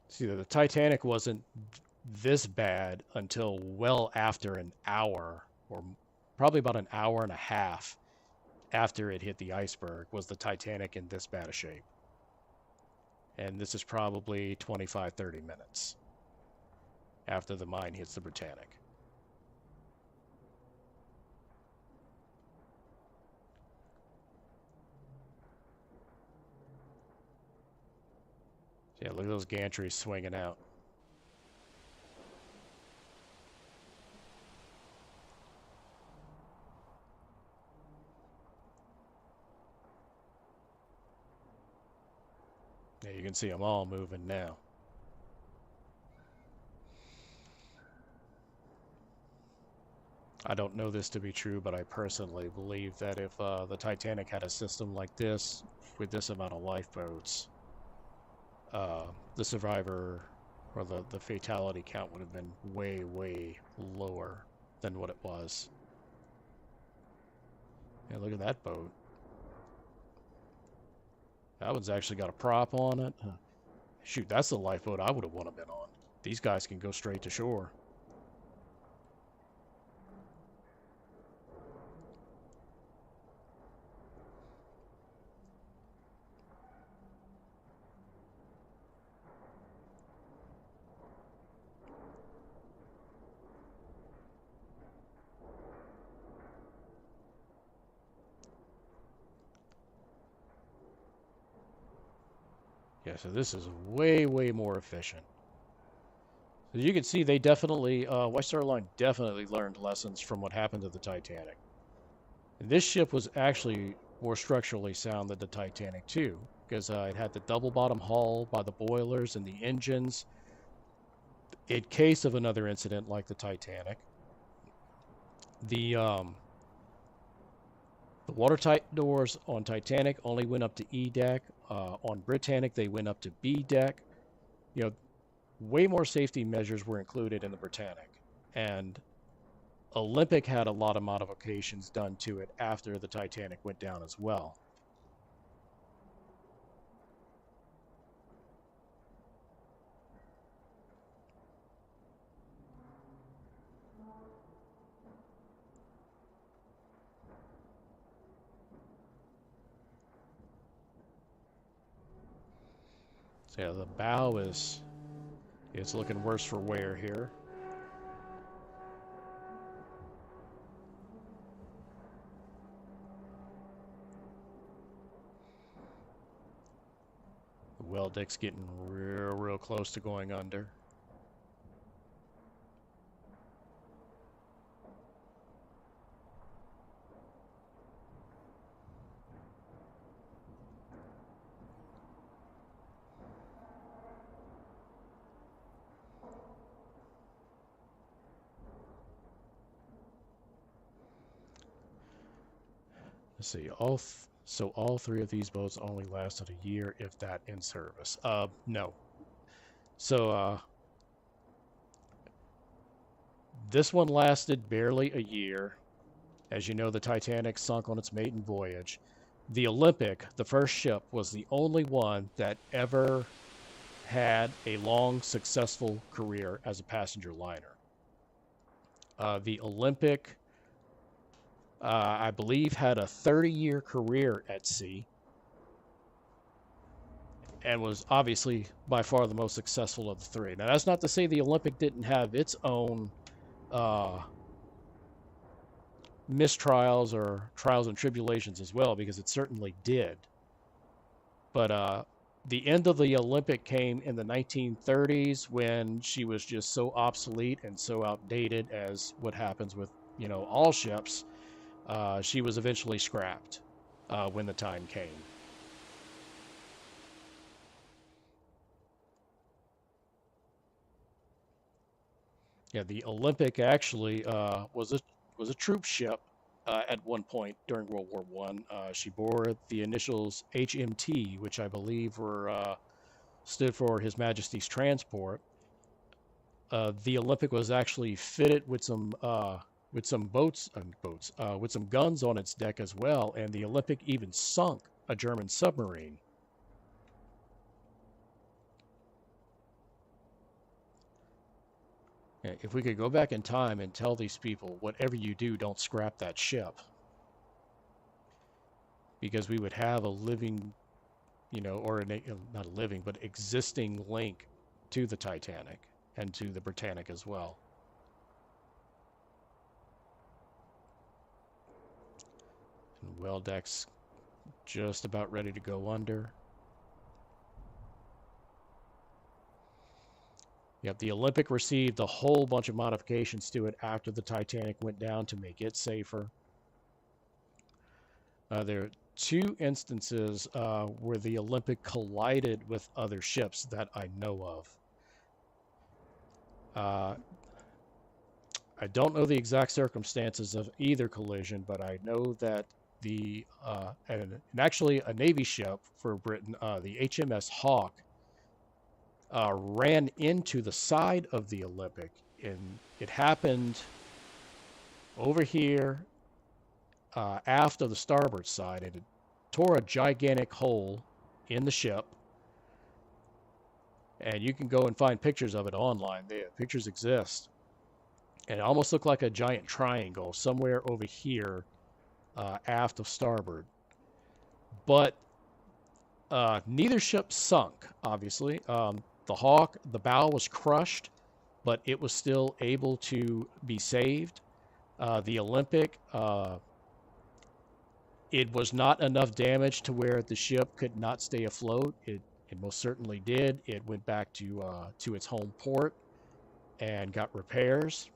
See, the Titanic wasn't this bad until well after an hour, or probably about an hour and a half after it hit the iceberg, was the Titanic in this bad a shape. And this is probably 25-30 minutes after the mine hits the Britannic. Yeah, look at those gantries swinging out. Yeah, you can see them all moving now. I don't know this to be true, but I personally believe that if the Titanic had a system like this, with this amount of lifeboats, the survivor or the fatality count would have been way, way lower than what it was. Yeah, look at that boat. That one's actually got a prop on it. Shoot, that's the lifeboat I would have want to been on. These guys can go straight to shore. Yeah, so this is way, way more efficient. As you can see, they definitely, White Star Line definitely learned lessons from what happened to the Titanic. And this ship was actually more structurally sound than the Titanic too, because it had the double bottom hull by the boilers and the engines. In case of another incident like the Titanic, the watertight doors on Titanic only went up to E deck. On Britannic, they went up to B deck. You know, way more safety measures were included in the Britannic. And Olympic had a lot of modifications done to it after the Titanic went down as well. So yeah, the bow it's looking worse for wear here. The well deck's getting real close to going under. Let's see, all three of these boats only lasted a year, if that, in service. No. So, this one lasted barely a year. As you know, the Titanic sunk on its maiden voyage. The Olympic, the first ship, was the only one that ever had a long, successful career as a passenger liner. The Olympic, I believe, had a 30-year career at sea and was obviously by far the most successful of the three. Now, that's not to say the Olympic didn't have its own mistrials or trials and tribulations as well, because it certainly did. But The end of the Olympic came in the 1930s when she was just so obsolete and so outdated, as what happens with, all ships. She was eventually scrapped when the time came. Yeah, the Olympic actually was a troop ship at one point during World War One. She bore the initials HMT, which I believe stood for His Majesty's Transport. The Olympic was actually fitted with some with some guns on its deck as well, and the Olympic even sunk a German submarine. If we could go back in time and tell these people, whatever you do, don't scrap that ship, because we would have a living, or not a living, but existing link to the Titanic and to the Britannic as well. And well deck's just about ready to go under. Yep, the Olympic received a whole bunch of modifications to it after the Titanic went down to make it safer. There are two instances where the Olympic collided with other ships that I know of. I don't know the exact circumstances of either collision, but I know that and actually a Navy ship for Britain, the HMS Hawk, ran into the side of the Olympic, and it happened over here aft of the starboard side, and it tore a gigantic hole in the ship. And you can go and find pictures of it online. The pictures exist. And it almost looked like a giant triangle somewhere over here aft of starboard. But neither ship sunk, obviously. The Hawk, the bow was crushed, but it was still able to be saved. The Olympic, it was not enough damage to where the ship could not stay afloat. It most certainly did. It went back to its home port and got repairs.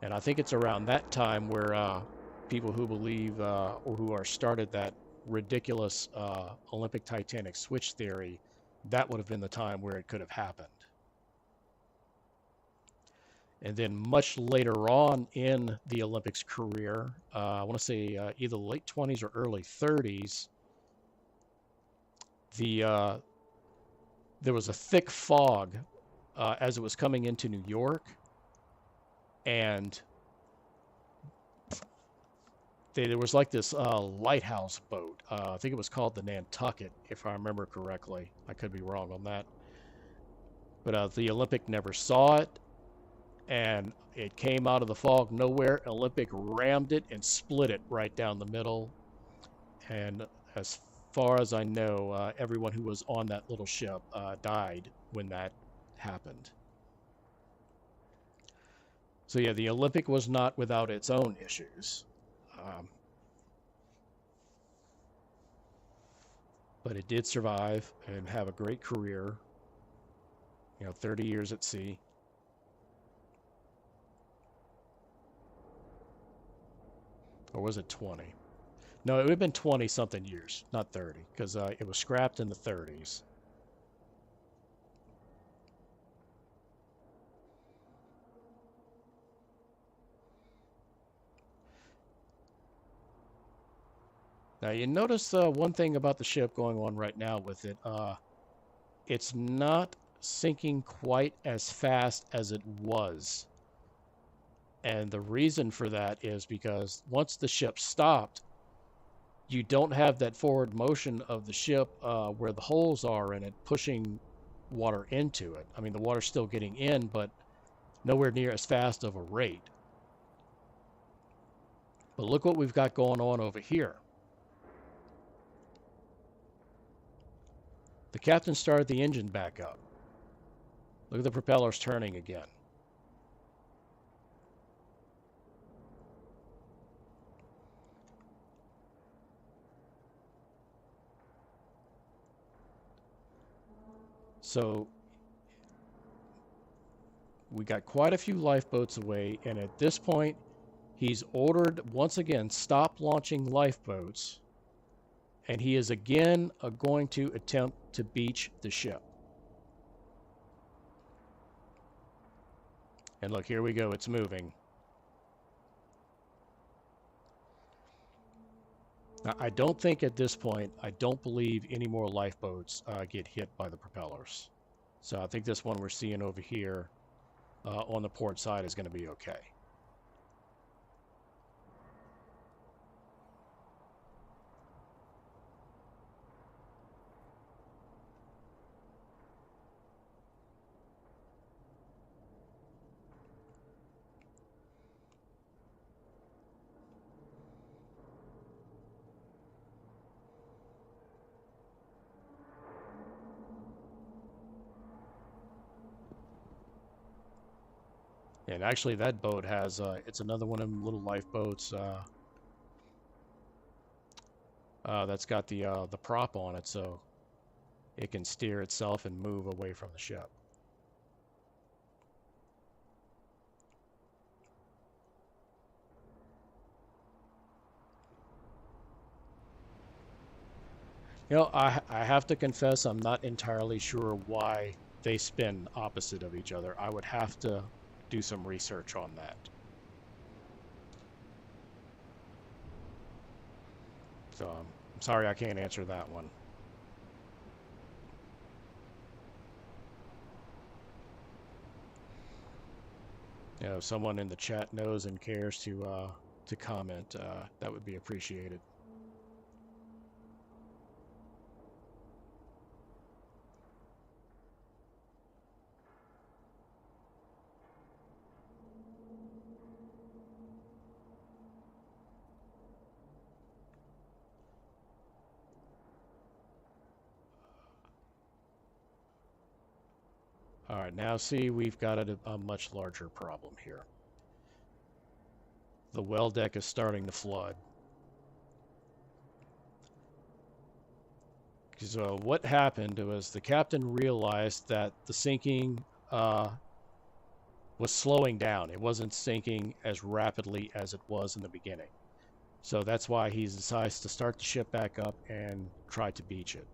And I think it's around that time where people who believe or who are started that ridiculous Olympic Titanic switch theory, that would have been the time where it could have happened. And then much later on in the Olympics career, I want to say either late 20s or early 30s, there was a thick fog as it was coming into New York, and there was like this lighthouse boat. I think it was called the Nantucket, if I remember correctly. I could be wrong on that. But the Olympic never saw it, and it came out of the fog nowhere. Olympic rammed it and split it right down the middle. And as far as I know, everyone who was on that little ship died when that happened. So yeah, the Olympic was not without its own issues. But it did survive and have a great career. 30 years at sea. Or was it 20? No, it would have been 20-something years, not 30, because it was scrapped in the 30s. Now, you notice one thing about the ship going on right now with it. It's not sinking quite as fast as it was. And the reason for that is because once the ship stopped, you don't have that forward motion of the ship where the holes are in it pushing water into it. I mean, the water's still getting in, but nowhere near as fast of a rate. But look what we've got going on over here. The captain started the engine back up. Look at the propellers turning again. So we got quite a few lifeboats away, and at this point, he's ordered, once again, stop launching lifeboats, and he is again going to attempt to beach the ship. And look, here we go, it's moving. Now, I don't think at this point, I don't believe any more lifeboats get hit by the propellers. So I think this one we're seeing over here on the port side is going to be okay. And actually that boat has, it's another one of them little lifeboats that's got the prop on it, so it can steer itself and move away from the ship. You know, I have to confess I'm not entirely sure why they spin opposite of each other. I would have to do some research on that. So I'm sorry I can't answer that one. You know, if someone in the chat knows and cares to comment, that would be appreciated. All right, now see, we've got a much larger problem here. The well deck is starting to flood. So what happened was the captain realized that the sinking was slowing down. It wasn't sinking as rapidly as it was in the beginning. So that's why he decides to start the ship back up and try to beach it.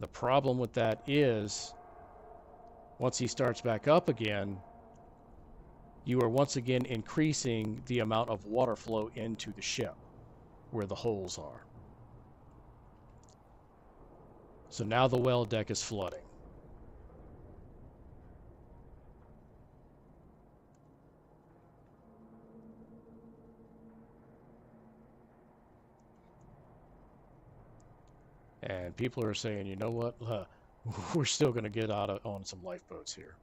The problem with that is, once he starts back up again, you are once again increasing the amount of water flow into the ship where the holes are. So now the well deck is flooding. And people are saying, you know what, we're still going to get out on some lifeboats here.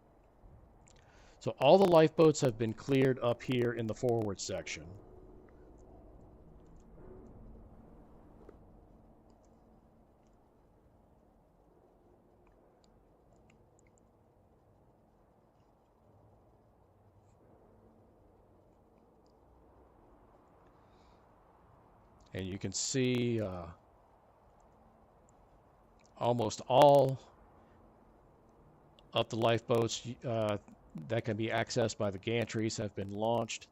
So all the lifeboats have been cleared up here in the forward section. And you can see almost all of the lifeboats that can be accessed by the gantries have been launched.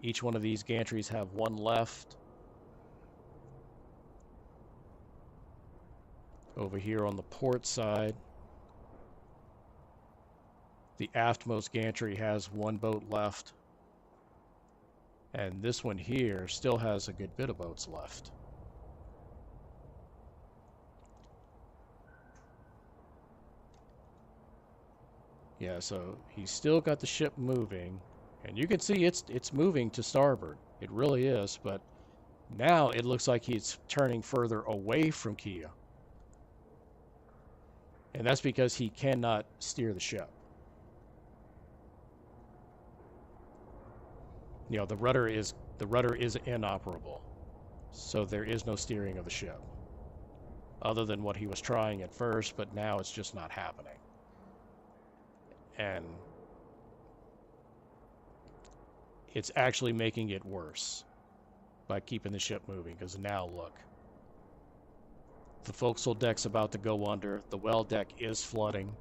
Each one of these gantries have one left. Over here on the port side, the aftmost gantry has one boat left. And this one here still has a good bit of boats left. Yeah, so he's still got the ship moving, and you can see it's moving to starboard. It really is, but now it looks like he's turning further away from Kia. And that's because he cannot steer the ship. You know, the rudder is inoperable. So there is no steering of the ship. Other than what he was trying at first, but now it's just not happening. And it's actually making it worse by keeping the ship moving, because now look, The forecastle deck's about to go under. The well deck is flooding.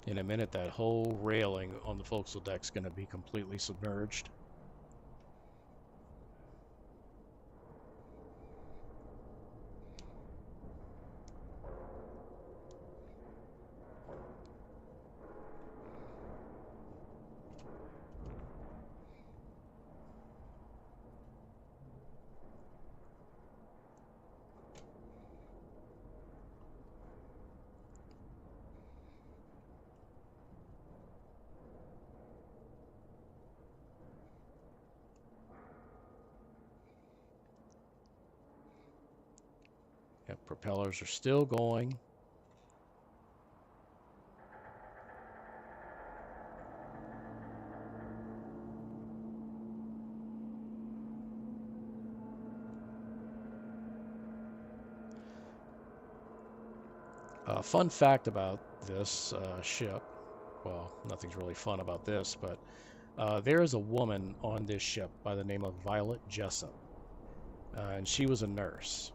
In a minute, that whole railing on the forecastle deck's going to be completely submerged. Yep, propellers are still going. Fun fact about this ship, well, nothing's really fun about this, but there is a woman on this ship by the name of Violet Jessup, and she was a nurse.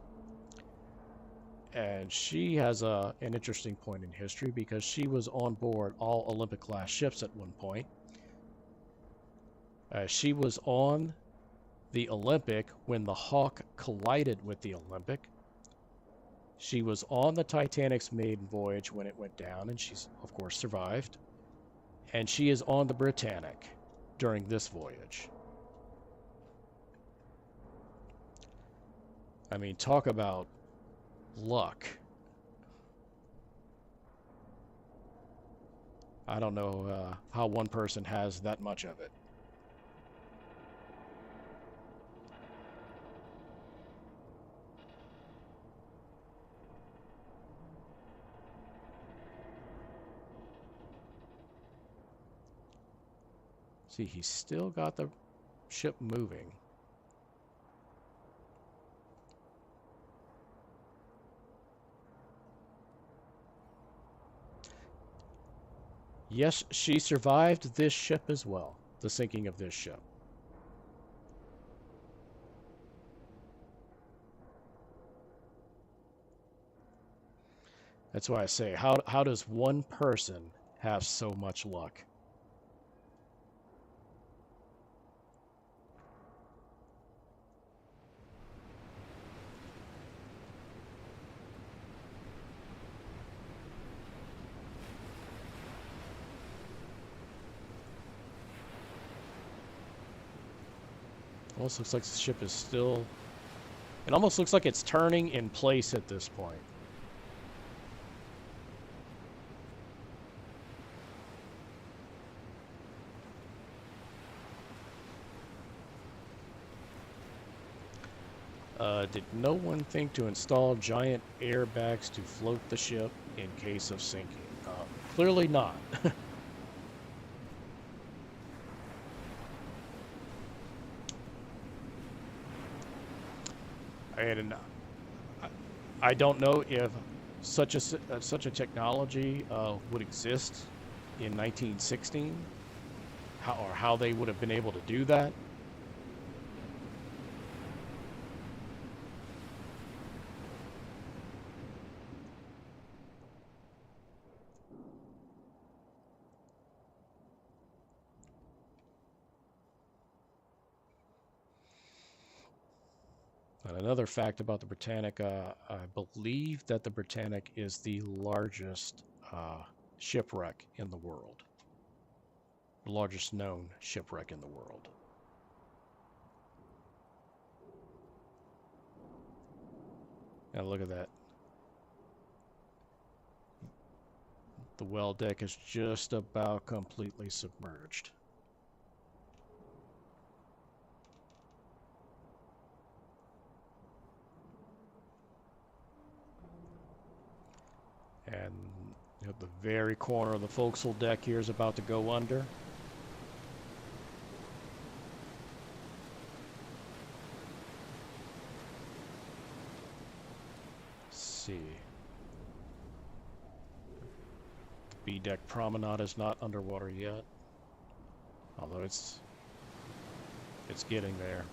And she has an interesting point in history because she was on board all Olympic-class ships at one point. She was on the Olympic when the Hawk collided with the Olympic. She was on the Titanic's maiden voyage when it went down, and she's, of course, survived. And she is on the Britannic during this voyage. I mean, talk about luck. I don't know how one person has that much of it. See, he's still got the ship moving. Yes, she survived this ship as well, the sinking of this ship. That's why I say, how does one person have so much luck? Almost looks like the ship is still... It almost looks like it's turning in place at this point. Did no one think to install giant airbags to float the ship in case of sinking? Clearly not. And I don't know if such a technology would exist in 1916, how they would have been able to do that. And another fact about the Britannic, I believe that the Britannic is the largest shipwreck in the world. The largest known shipwreck in the world. And look at that. The well deck is just about completely submerged. And at the very corner of the forecastle deck here is about to go under. Let's see. The B deck promenade is not underwater yet, although it's It's getting there.